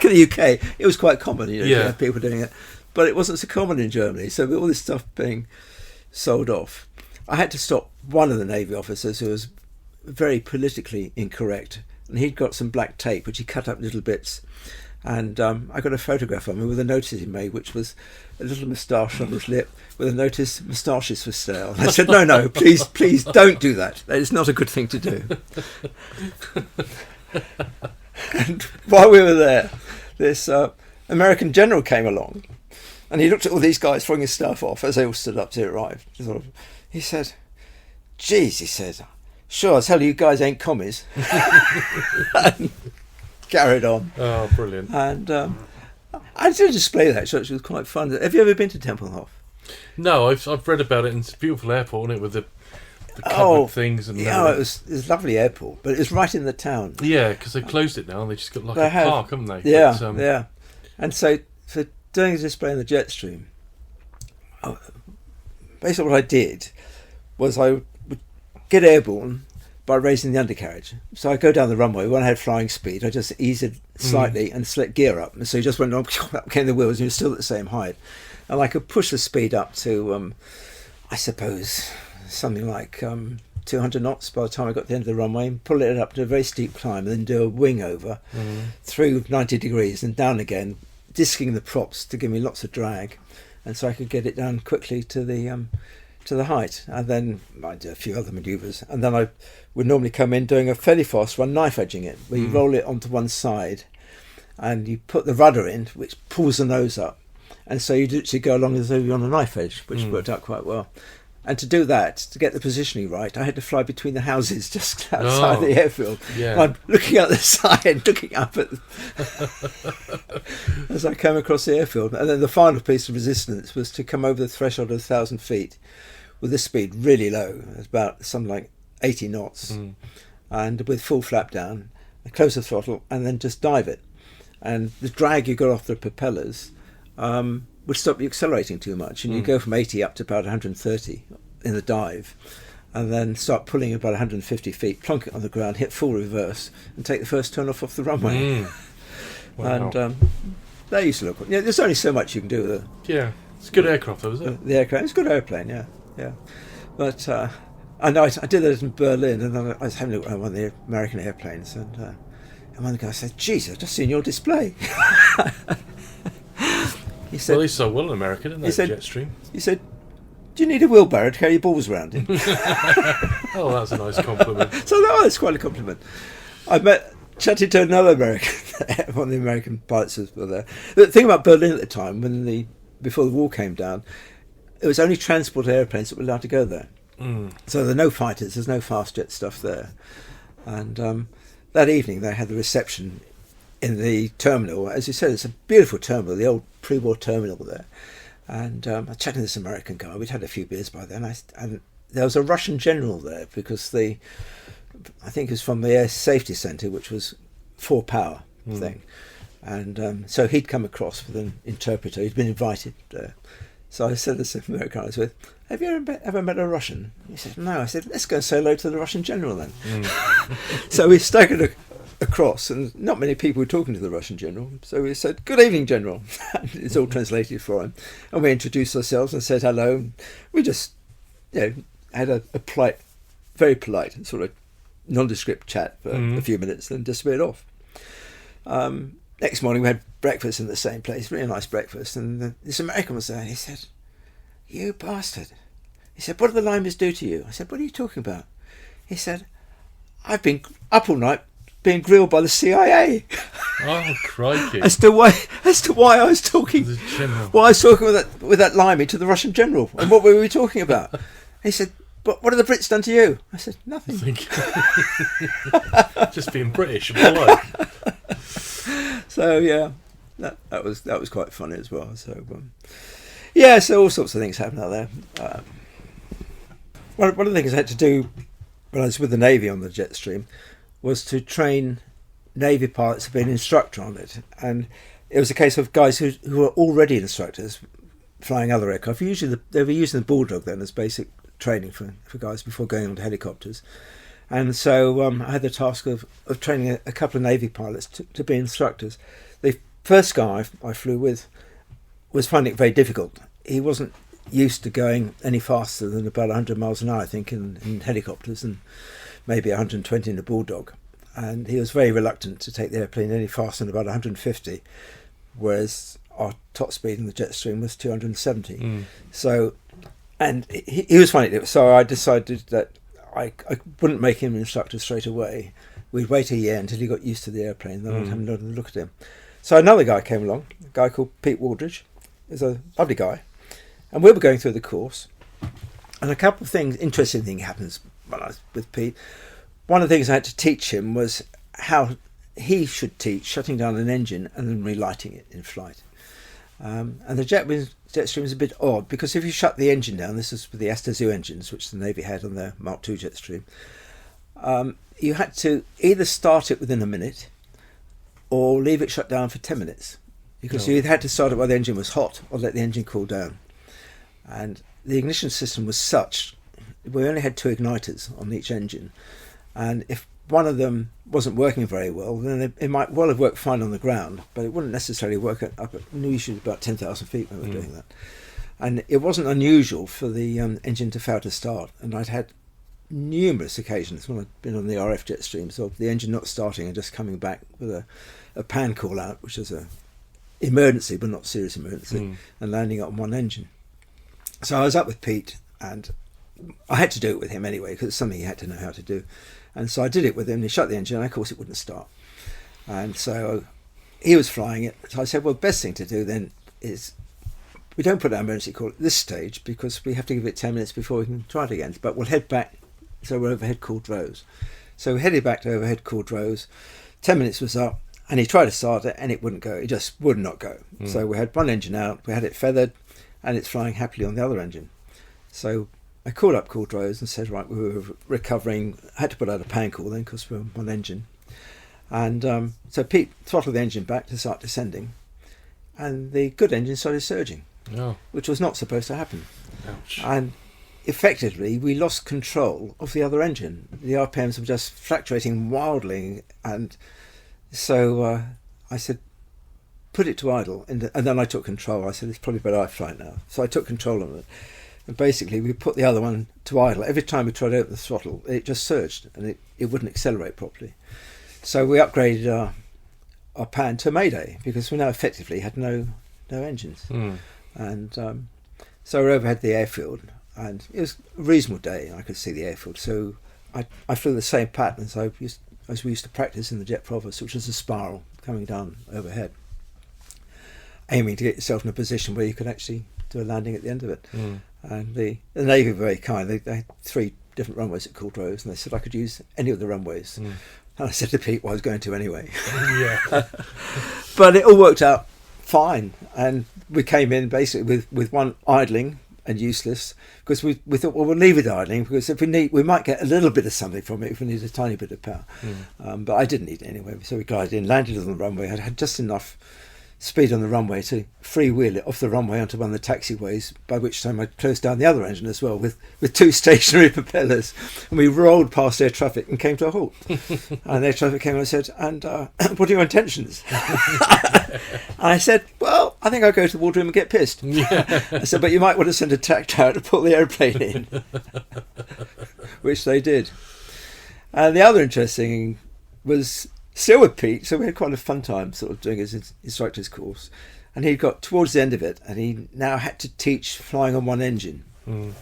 S2: in the UK, it was quite common, you have people doing it, but it wasn't so common in Germany. So with all this stuff being sold off, I had to stop one of the Navy officers who was very politically incorrect, and he'd got some black tape which he cut up little bits, and I got a photograph of him with a notice he made, which was a little moustache on his lip with a notice, "Moustaches for sale." And I said, no, please don't do that. That is not a good thing to do. And while we were there, this American general came along, and he looked at all these guys throwing his stuff off as they all stood up to arrive. He said, "Geez," he said, "sure as hell you guys ain't commies." And carried on.
S3: Oh, brilliant.
S2: And I did a display there, so it was quite fun. Have you ever been to Tempelhof?
S3: No, I've read about it, and it's a beautiful airport, isn't it, with the covered things and
S2: it was a lovely airport, but it was right in the town.
S3: Yeah, because they've closed it now, and they just got like a park, haven't they?
S2: Yeah,
S3: but,
S2: yeah. And so for doing a display in the Jetstream, basically what I did was I would get airborne by raising the undercarriage. So I go down the runway. When I had flying speed, I just eased it slightly and select gear up. And so you just went on, up came the wheels, and you're still at the same height. And I could push the speed up to, I suppose, something like 200 knots by the time I got to the end of the runway, and pull it up to a very steep climb, and then do a wing over through 90 degrees and down again, disking the props to give me lots of drag. And so I could get it down quickly to the height, and then I did a few other manoeuvres, and then I would normally come in doing a fairly fast run, knife edging it, where you roll it onto one side and you put the rudder in, which pulls the nose up, and so you literally go along as though you're on a knife edge, which worked out quite well. And to do that, to get the positioning right, I had to fly between the houses just outside the airfield.
S3: Yeah.
S2: I'm looking out the side, looking up at as I came across the airfield. And then the final piece of resistance was to come over the threshold of 1,000 feet with the speed really low. It was about something like 80 knots. And with full flap down, close the throttle, and then just dive it. And the drag you got off the propellers would stop you accelerating too much, and you go from 80 up to about 130 in the dive, and then start pulling about 150 feet, plonk it on the ground, hit full reverse, and take the first turn off the runway.
S3: Wow.
S2: And that used to look. There's only so much you can do with
S3: Yeah. It's a good aircraft, though, is it?
S2: The aircraft. It's a good airplane, yeah. But I know I did that in Berlin, and I was having a look at one of the American airplanes, and one of the guys said, "Geez, I've just seen your display." He said,
S3: "Well, they sold well in America, didn't they?" Jetstream.
S2: He said, "Do you need a wheelbarrow to carry your balls around in?"
S3: Oh, that's a nice compliment.
S2: So that's quite a compliment. I chatted to another American, one of the American pilots were there. The thing about Berlin at the time, before the wall came down, it was only transport airplanes that were allowed to go there. So there are no fighters, there's no fast jet stuff there. And that evening they had the reception in the terminal. As you said, it's a beautiful terminal, the old pre-war terminal there. And I was chatting to this American guy. We'd had a few beers by then, and there was a Russian general there because I think it was from the Air Safety Centre, which was 4-power thing. And so he'd come across with an interpreter. He'd been invited there. So I said to this American I was with, "Have you ever met a Russian?" He said, "No." I said, "Let's go and say hello to the Russian general then." So we staggered across, and not many people were talking to the Russian general. So we said, "Good evening, General." It's all translated for him. And we introduced ourselves and said hello. And we just had a polite, very polite, sort of nondescript chat for a few minutes, then disappeared off. Next morning we had breakfast in the same place, really nice breakfast, and this American was there, and he said, "You bastard." He said, "What did the linemen do to you?" I said, "What are you talking about?" He said, "I've been up all night being grilled by the CIA."
S3: Oh, crikey.
S2: as to why I was talking with that lineman to the Russian general, and what were we talking about? He said, "But what have the Brits done to you?" I said, "Nothing."
S3: Just being British and polite.
S2: So yeah, that was quite funny as well. So so all sorts of things happen out there. One of the things I had to do when I was with the Navy on the Jetstream was to train Navy pilots to be an instructor on it, and it was a case of guys who were already instructors flying other aircraft. Usually they were using the Bulldog then as basic training for guys before going on to helicopters. And so I had the task of training a couple of Navy pilots to be instructors. The first guy I flew with was finding it very difficult. He wasn't used to going any faster than about 100 miles an hour, I think, in helicopters, and maybe 120 in a Bulldog. And he was very reluctant to take the airplane any faster than about 150, whereas our top speed in the Jetstream was 270. So, and he was finding it. So I decided that I wouldn't make him an instructor straight away. We'd wait a year until he got used to the airplane, then I'd have another look at him. So another guy came along, a guy called Pete Waldridge. He's a lovely guy. And we were going through the course, and a couple of interesting thing happens when I was with Pete. One of the things I had to teach him was how he should teach shutting down an engine and then relighting it in flight. And the Jetstream is a bit odd, because if you shut the engine down, this is with the Aster Zoo engines, which the Navy had on their Mark II Jetstream, you had to either start it within a minute or leave it shut down for 10 minutes, because you either had to start it while the engine was hot or let the engine cool down. And the ignition system was such, we only had 2 igniters on each engine, and if one of them wasn't working very well, then it might well have worked fine on the ground, but it wouldn't necessarily work up at usually about 10,000 feet when we were doing that. And it wasn't unusual for the engine to fail to start, and I'd had numerous occasions when I'd been on the RF Jetstreams of the engine not starting and just coming back with a pan call out, which is a emergency but not serious emergency, and landing on one engine. So I was up with Pete, and I had to do it with him anyway, because it's something he had to know how to do. And so I did it with him. He shut the engine, and of course it wouldn't start. And so he was flying it. So I said, well, the best thing to do then is we don't put our emergency call at this stage, because we have to give it 10 minutes before we can try it again. But we'll head back, so we're overhead cooled rows. So we headed back to overhead cooled rows. 10 minutes was up, and he tried to start it, and it wouldn't go. It just would not go. So we had one engine out, we had it feathered, and it's flying happily on the other engine. So I called up cooled rows and said, right, we were recovering. I had to put out a pan call then, because we're on one engine. And so Pete throttled the engine back to start descending, and the good engine started surging, which was not supposed to happen.
S3: Ouch.
S2: And effectively, we lost control of the other engine. The RPMs were just fluctuating wildly, and so I said, put it to idle, and then I took control. I said, it's probably better I fly now. So I took control of it. And basically, we put the other one to idle. Every time we tried to open the throttle, it just surged, and it wouldn't accelerate properly. So we upgraded our pan to Mayday, because we now effectively had no engines. And so we overhead the airfield, and it was a reasonable day. I could see the airfield. So I flew the same pattern as we used to practice in the Jet Provost, which was a spiral coming down overhead, aiming to get yourself in a position where you could actually do a landing at the end of it. And the Navy were very kind. They had 3 different runways at Couldero's, and they said I could use any of the runways. And I said to Pete, well, I was going to anyway. But it all worked out fine, and we came in basically with one idling and useless, because we thought, well, we'll leave it idling, because if we might get a little bit of something from it if we need a tiny bit of power. But I didn't need it anyway, so we glided in, landed on the runway. I had just enough speed on the runway to freewheel it off the runway onto one of the taxiways, by which time I closed down the other engine as well with 2 stationary propellers, and we rolled past air traffic and came to a halt. And air traffic came and said, and what are your intentions? And I said, well, I think I'll go to the wardroom and get pissed. I said, but you might want to send a tractor out to pull the aeroplane in. Which they did. And the other interesting thing was still with Pete, so we had quite a fun time sort of doing his instructor's course, and he got towards the end of it, and he now had to teach flying on one engine. And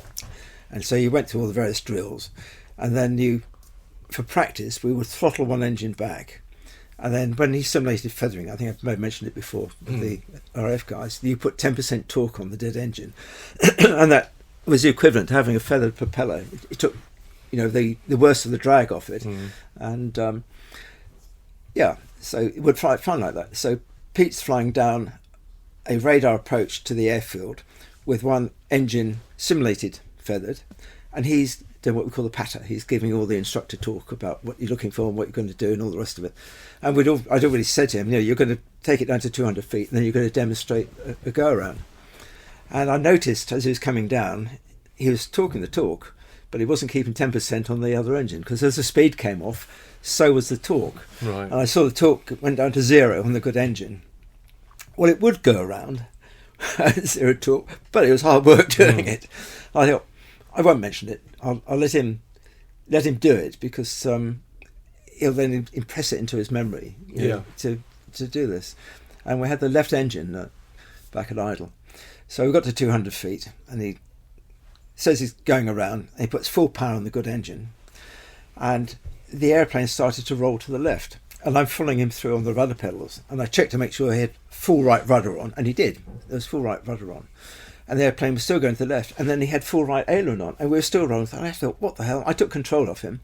S2: so you went through all the various drills, and then for practice, we would throttle one engine back, and then when he simulated feathering, I think I may have mentioned it before, the RF guys, you put 10% torque on the dead engine, and that was the equivalent to having a feathered propeller. It took, the worst of the drag off it, and so it would fly like that. So Pete's flying down a radar approach to the airfield with one engine simulated feathered, and he's doing what we call the patter. He's giving all the instructor talk about what you're looking for and what you're going to do and all the rest of it. And I'd already said to him, you're going to take it down to 200 feet and then you're going to demonstrate a go-around. And I noticed as he was coming down, he was talking the talk, but he wasn't keeping 10% on the other engine, because as the speed came off, so was the torque.
S3: Right.
S2: And I saw the torque went down to 0 on the good engine. Well, it would go around at 0 torque, but it was hard work doing it. I thought, I won't mention it. I'll let him do it, because he'll then impress it into his memory to do this. And we had the left engine back at idle. So we got to 200 feet, and he says he's going around, and he puts full power on the good engine, and the airplane started to roll to the left, and I'm following him through on the rudder pedals, and I checked to make sure he had full right rudder on, and he did. There was full right rudder on, and the airplane was still going to the left, and then he had full right aileron on, and we were still rolling. And I thought, what the hell? I took control of him.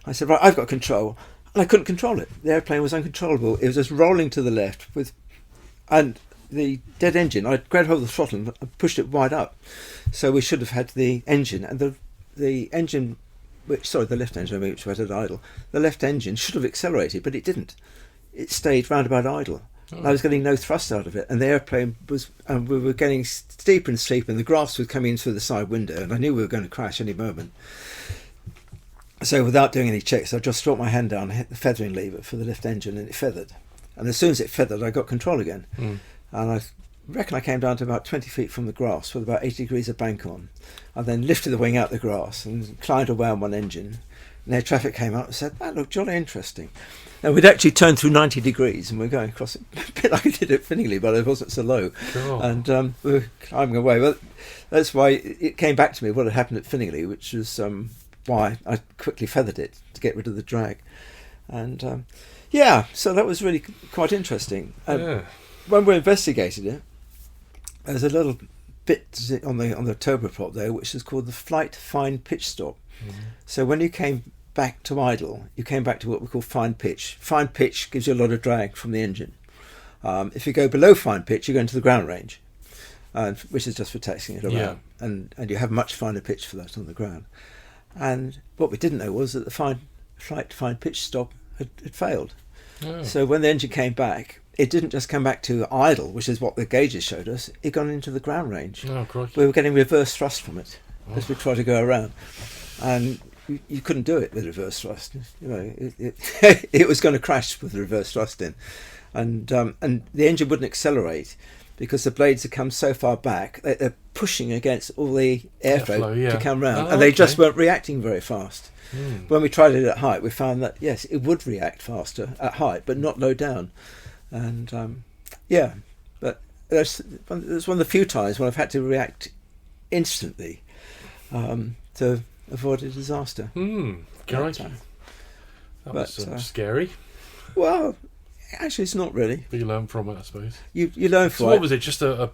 S2: I said, right, I've got control, and I couldn't control it. The airplane was uncontrollable. It was just rolling to the left and the dead engine. I grabbed hold of the throttle and pushed it wide up, so we should have had the engine, and the engine. The left engine, which was at idle. The left engine should have accelerated, but it didn't. It stayed round about idle. And I was getting no thrust out of it, and the airplane and we were getting steeper and steeper, and the graphs were coming in through the side window, and I knew we were going to crash any moment. So without doing any checks, I just dropped my hand down and hit the feathering lever for the left engine, and it feathered. And as soon as it feathered, I got control again. And I reckon I came down to about 20 feet from the grass with about 80 degrees of bank on. I then lifted the wing out the grass and climbed away on one engine. And air traffic came up and said, that looked jolly interesting. Now we'd actually turned through 90 degrees and we were going across it a bit like I did at Finningley, but it wasn't so low.
S3: Cool.
S2: And we were climbing away. Well, that's why it came back to me what had happened at Finningley, which was why I quickly feathered it to get rid of the drag. And so that was really quite interesting. When we investigated it, there's a little bit on the turboprop there which is called the flight fine pitch stop. So when you came back to idle, you came back to what we call fine pitch. Fine pitch gives you a lot of drag from the engine. If you go below fine pitch, you go into the ground range, which is just for taxiing it around, and you have much finer pitch for that on the ground. And what we didn't know was that the flight fine pitch stop had failed. So when the engine came back, it didn't just come back to idle, which is what the gauges showed us. It got into the ground range. We were getting reverse thrust from it as we tried to go around, and you couldn't do it with reverse thrust. It was going to crash with reverse thrust in, and the engine wouldn't accelerate because the blades had come so far back that they're pushing against all the airflow to come round, and they just weren't reacting very fast. When we tried it at height, we found that yes, it would react faster at height, but not low down. And but it's one of the few times when I've had to react instantly to avoid a disaster.
S3: Crikey. That was scary.
S2: Well, actually, it's not really.
S3: But you learn from it, I suppose.
S2: You learn from it.
S3: So what was it? Just a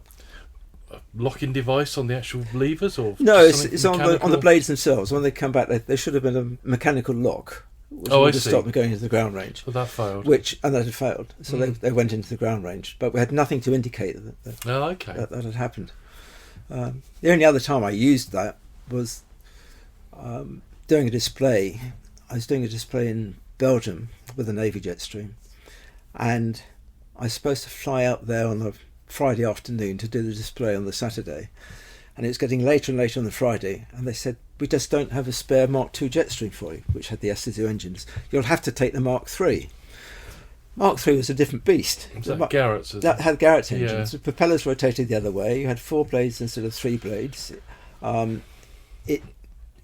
S3: locking device on the actual levers, or
S2: no? It's on the blades themselves. When they come back, there should have been a mechanical lock, which would have stopped me going into the ground range.
S3: But that failed.
S2: And that had failed. So they went into the ground range, but we had nothing to indicate that had happened. The only other time I used that was doing a display. I was doing a display in Belgium with a Navy Jetstream, and I was supposed to fly out there on a Friday afternoon to do the display on the Saturday, and it was getting later and later on the Friday, and they said, we just don't have a spare Mark II Jetstream for you, which had the SZ engines. You'll have to take the Mark III. Mark III was a different beast.
S3: Was that Garrett's?
S2: That had Garrett's engines.
S3: Yeah.
S2: The propellers rotated the other way. You had 4 blades instead of 3 blades. It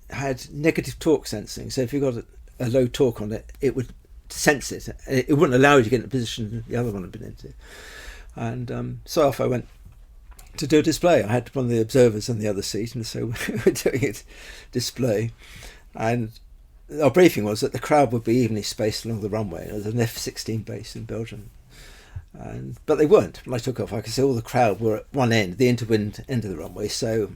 S2: had negative torque sensing, so if you got a low torque on it, it would sense it. It wouldn't allow you to get in the position the other one had been into. And so off I went to do a display. I had one of the observers on the other seat, and so we were doing a display. And our briefing was that the crowd would be evenly spaced along the runway. It was an F-16 base in Belgium. But they weren't. When I took off, I could see all the crowd were at one end, the interwind end of the runway. So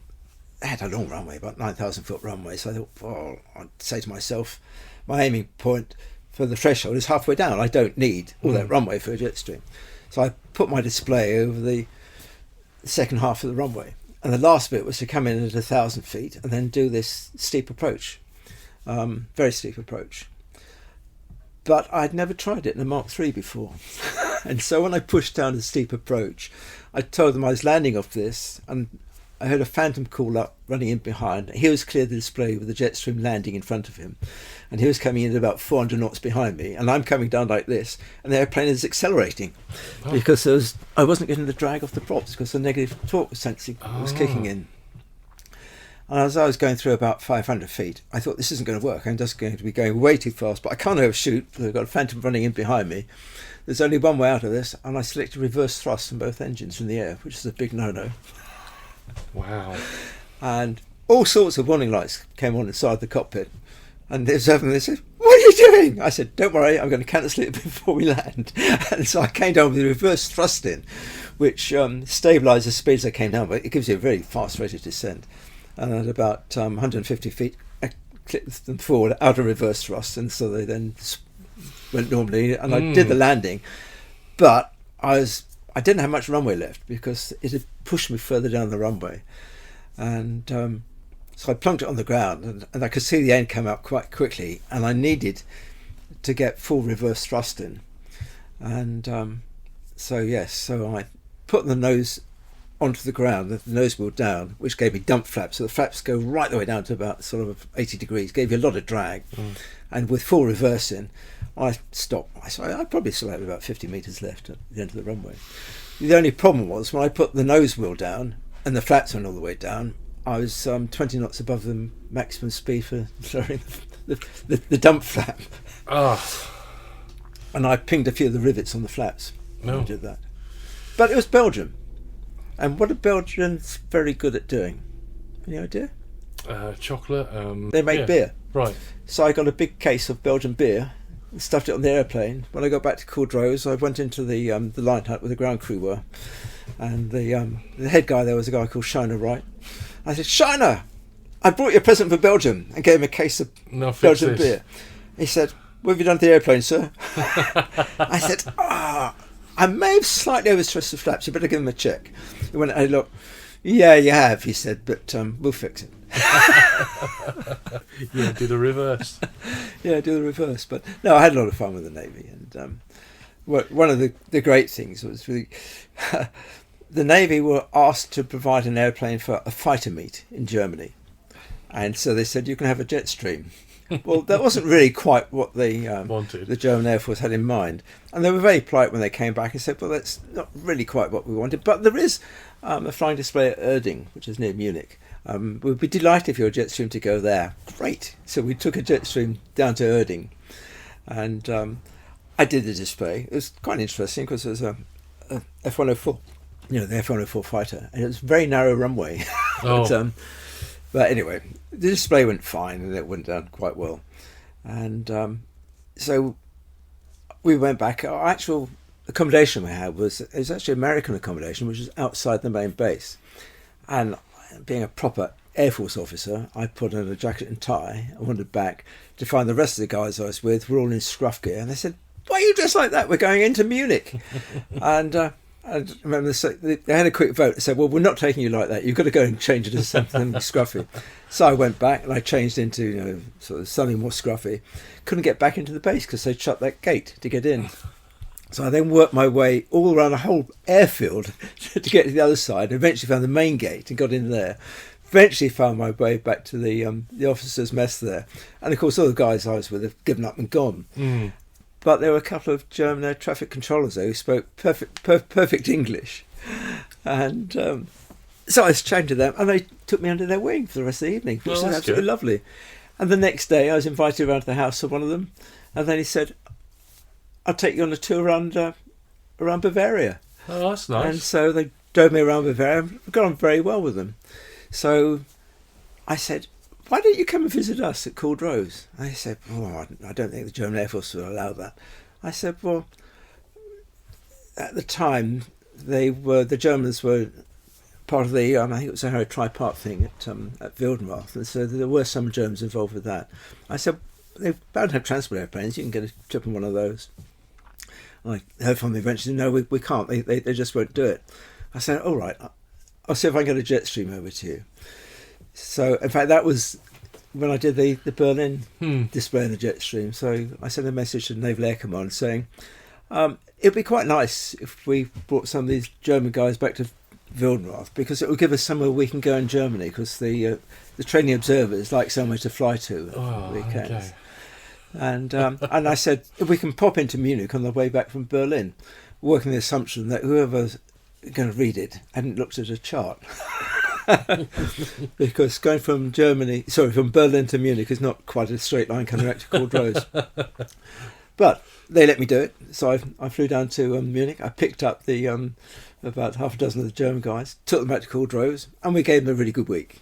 S2: they had a long runway, about 9,000 foot runway. So I thought, I'd say to myself, my aiming point for the threshold is halfway down. I don't need all that runway for a Jetstream. So I put my display over the second half of the runway, and the last bit was to come in at 1,000 feet and then do this steep approach, very steep approach. But I'd never tried it in a Mark III before, and so when I pushed down the steep approach, I told them I was landing off this, and I heard a phantom call up running in behind. He was clear the display with the Jetstream landing in front of him, and he was coming in at about 400 knots behind me, and I'm coming down like this, and the airplane is accelerating because I wasn't getting the drag off the props because the negative torque sensing was kicking in. And as I was going through about 500 feet, I thought, this isn't going to work. I'm just going to be going way too fast, but I can't overshoot because I've got a phantom running in behind me. There's only one way out of this, and I selected reverse thrust on both engines in the air, which is a big no-no.
S3: Wow.
S2: And all sorts of warning lights came on inside the cockpit, and the observer said, what are you doing? I said, don't worry, I'm going to cancel it before we land. And so I came down with the reverse thrust in, which stabilised the speed as I came down, but it gives you a very fast rate of descent. And at about 150 feet, I clipped them forward out of reverse thrust, and so they then went normally, and I did the landing, but I didn't have much runway left because it had pushed me further down the runway, and so I plunked it on the ground, and I could see the end come out quite quickly, and I needed to get full reverse thrust in, and so I put the nose onto the ground, the nose wheel down, which gave me dump flaps, so the flaps go right the way down to about sort of 80 degrees, gave you a lot of drag, and with full reverse in, I stopped. I probably still had about 50 metres left at the end of the runway. The only problem was when I put the nose wheel down and the flaps went all the way down, I was 20 knots above the maximum speed for lowering the dump flap. And I pinged a few of the rivets on the flaps when I did that. But it was Belgium. And what are Belgians very good at doing? Any idea?
S3: Chocolate.
S2: They make beer.
S3: Right.
S2: So I got a big case of Belgian beer, stuffed it on the airplane. When I got back to Coudreau's, I went into the line hut where the ground crew were, and the head guy there was a guy called Shiner Wright. I said, Shiner, I brought you a present for Belgium, and gave him a case of Belgian beer. He said, what have you done to the airplane, sir? I said, I may have slightly overstressed the flaps. You better give him a check. He went, hey, look, yeah, you have, he said, but we'll fix it.
S3: Yeah, do the reverse.
S2: Yeah, do the reverse. But no, I had a lot of fun with the Navy, and one of the great things was really the Navy were asked to provide an airplane for a fighter meet in Germany, and so they said you can have a Jetstream, Well, that wasn't really quite what
S3: Wanted.
S2: the German Air Force had in mind. And they were very polite when they came back and said, well, that's not really quite what we wanted. But there is a flying display at Erding, which is near Munich. We'd be delighted if your Jetstream to go there. Great. So we took a Jetstream down to Erding. And I did the display. It was quite interesting because it was a F-104, the F-104 fighter. And it was a very narrow runway.
S3: Oh.
S2: But anyway, the display went fine and it went down quite well. And so we went back. Our actual accommodation we had was actually American accommodation, which was outside the main base. And being a proper Air Force officer, I put on a jacket and tie. I wandered back to find the rest of the guys I was with were all in scruff gear. And they said, why are you dressed like that? We're going into Munich. And I remember they had a quick vote. They said, well, we're not taking you like that. You've got to go and change into something scruffy. So I went back and I changed into sort of something more scruffy. Couldn't get back into the base because they'd shut that gate to get in. So I then worked my way all around a whole airfield to get to the other side. Eventually found the main gate and got in there. Eventually found my way back to the officers' mess there. And of course all the guys I was with have given up and gone.
S3: Mm.
S2: But there were a couple of German air traffic controllers there who spoke perfect English. And so I was chatting to them, and they took me under their wing for the rest of the evening, which was absolutely lovely. And the next day I was invited around to the house of one of them, and then he said, I'll take you on a tour around Bavaria.
S3: Oh, that's nice.
S2: And so they drove me around Bavaria. I got on very well with them. So I said, why don't you come and visit us at Cold Rose? And they said, I don't think the German Air Force will allow that. I said, well, at the time, the Germans were part of the, I think it was a Harrow-Tripart thing at Wildenrath, and so there were some Germans involved with that. I said, they don't have transport airplanes, you can get a trip on one of those. I heard from them eventually, no, we can't, they just won't do it. I said, all right, I'll see if I can get a Jetstream over to you. So, in fact, that was when I did the Berlin display in the Jetstream. So I sent a message to the Naval Air Command saying, it'd be quite nice if we brought some of these German guys back to Wildenrath, because it will give us somewhere we can go in Germany, because the training observers like somewhere to fly to at weekends. Okay. And I said, if we can pop into Munich on the way back from Berlin, working the assumption that whoever's going to read it hadn't looked at a chart. Because going from Berlin to Munich is not quite a straight line coming back to Cold Rose. But they let me do it, so I flew down to Munich. I picked up the about half a dozen of the German guys, took them back to Cold Rose, and we gave them a really good week.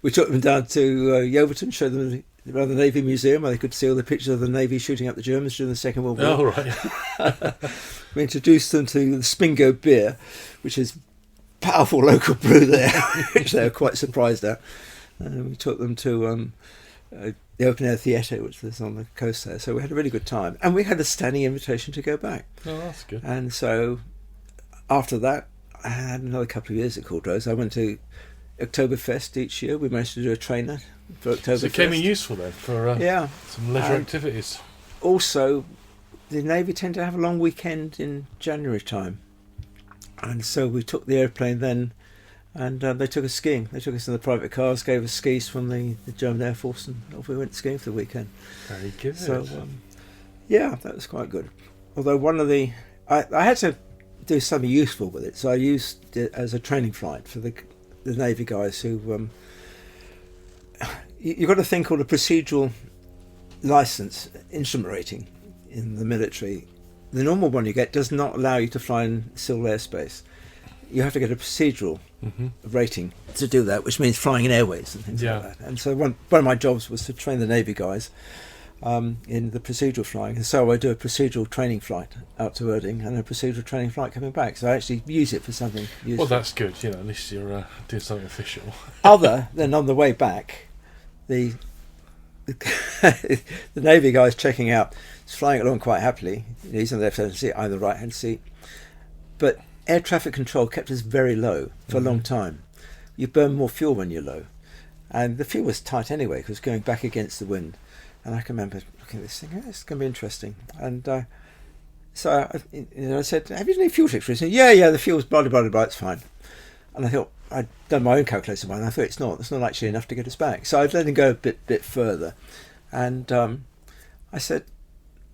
S2: We took them down to Yeovilton, showed them around the Navy Museum, where they could see all the pictures of the Navy shooting up the Germans during the Second World War.
S3: Oh, right.
S2: We introduced them to the Spingo beer, which is powerful local brew there, which they were quite surprised at. We took them to the open air theatre, which was on the coast there. So we had a really good time, and we had a standing invitation to go back.
S3: Oh, that's good.
S2: And so after that, I had another couple of years at Cold Rose. I went to Oktoberfest each year. We managed to do a trainer for Oktoberfest.
S3: So it came in useful then for some leisure activities.
S2: Also, the Navy tend to have a long weekend in January time. And so we took the airplane then, and they took us skiing. They took us in the private cars, gave us skis from the German Air Force, and off we went skiing for the weekend.
S3: Very good.
S2: So, yeah, that was quite good. Although I had to do something useful with it, so I used it as a training flight for the Navy guys who... you've got a thing called a procedural license, instrument rating in the military. The normal one you get does not allow you to fly in civil airspace. You have to get a procedural rating to do that, which means flying in airways and things like that. And so one of my jobs was to train the Navy guys in the procedural flying. And so I do a procedural training flight out to Erding and a procedural training flight coming back. So I actually use it for something useful.
S3: Well, that's good. At least you're doing something official.
S2: Other than on the way back, the Navy guy's checking out. He's flying along quite happily. He's on the left-hand seat, I'm on the right-hand seat. But air traffic control kept us very low for a long time. You burn more fuel when you're low. And the fuel was tight anyway, because going back against the wind. And I can remember looking at this thing, it's going to be interesting. And so I said, have you done any fuel checks? He said, yeah, the fuel's blah, blah, blah, it's fine. And I thought, I'd done my own calculation, and I thought it's not actually enough to get us back. So I'd let him go a bit further. And I said,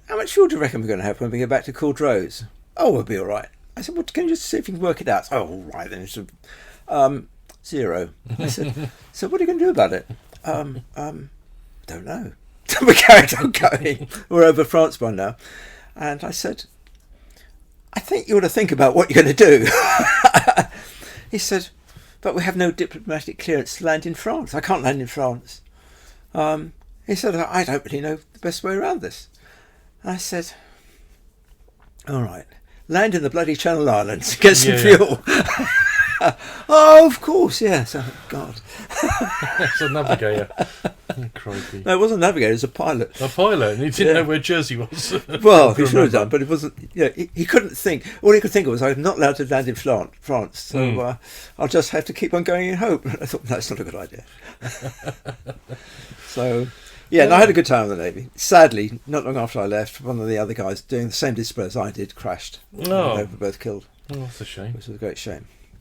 S2: how much fuel do you reckon we're going to have when we get back to Coudreau's? Oh, we'll be all right. I said, well, can you just see if you can work it out? Oh, all right then. He said, 0. I said, so what are you going to do about it? Don't know. So we carried on going. We're over France by now. And I said, I think you ought to think about what you're going to do. He said, but we have no diplomatic clearance to land in France. I can't land in France. He said, I don't really know the best way around this. I said, all right, land in the bloody Channel Islands, get some fuel. Oh, of course, yes. Oh, God.
S3: It's a navigator. Oh, crikey.
S2: No, it wasn't a navigator, it was a pilot.
S3: A pilot, and he didn't know where Jersey was.
S2: Well, he should have done, but it wasn't. He couldn't think. All he could think of was, I'm not allowed to land in France, so I'll just have to keep on going in hope. I thought, that's not a good idea. So, and I had a good time in the Navy. Sadly, not long after I left, one of the other guys doing the same display as I did crashed.
S3: Oh.
S2: They were both killed.
S3: Oh, that's a shame.
S2: Which was a great shame.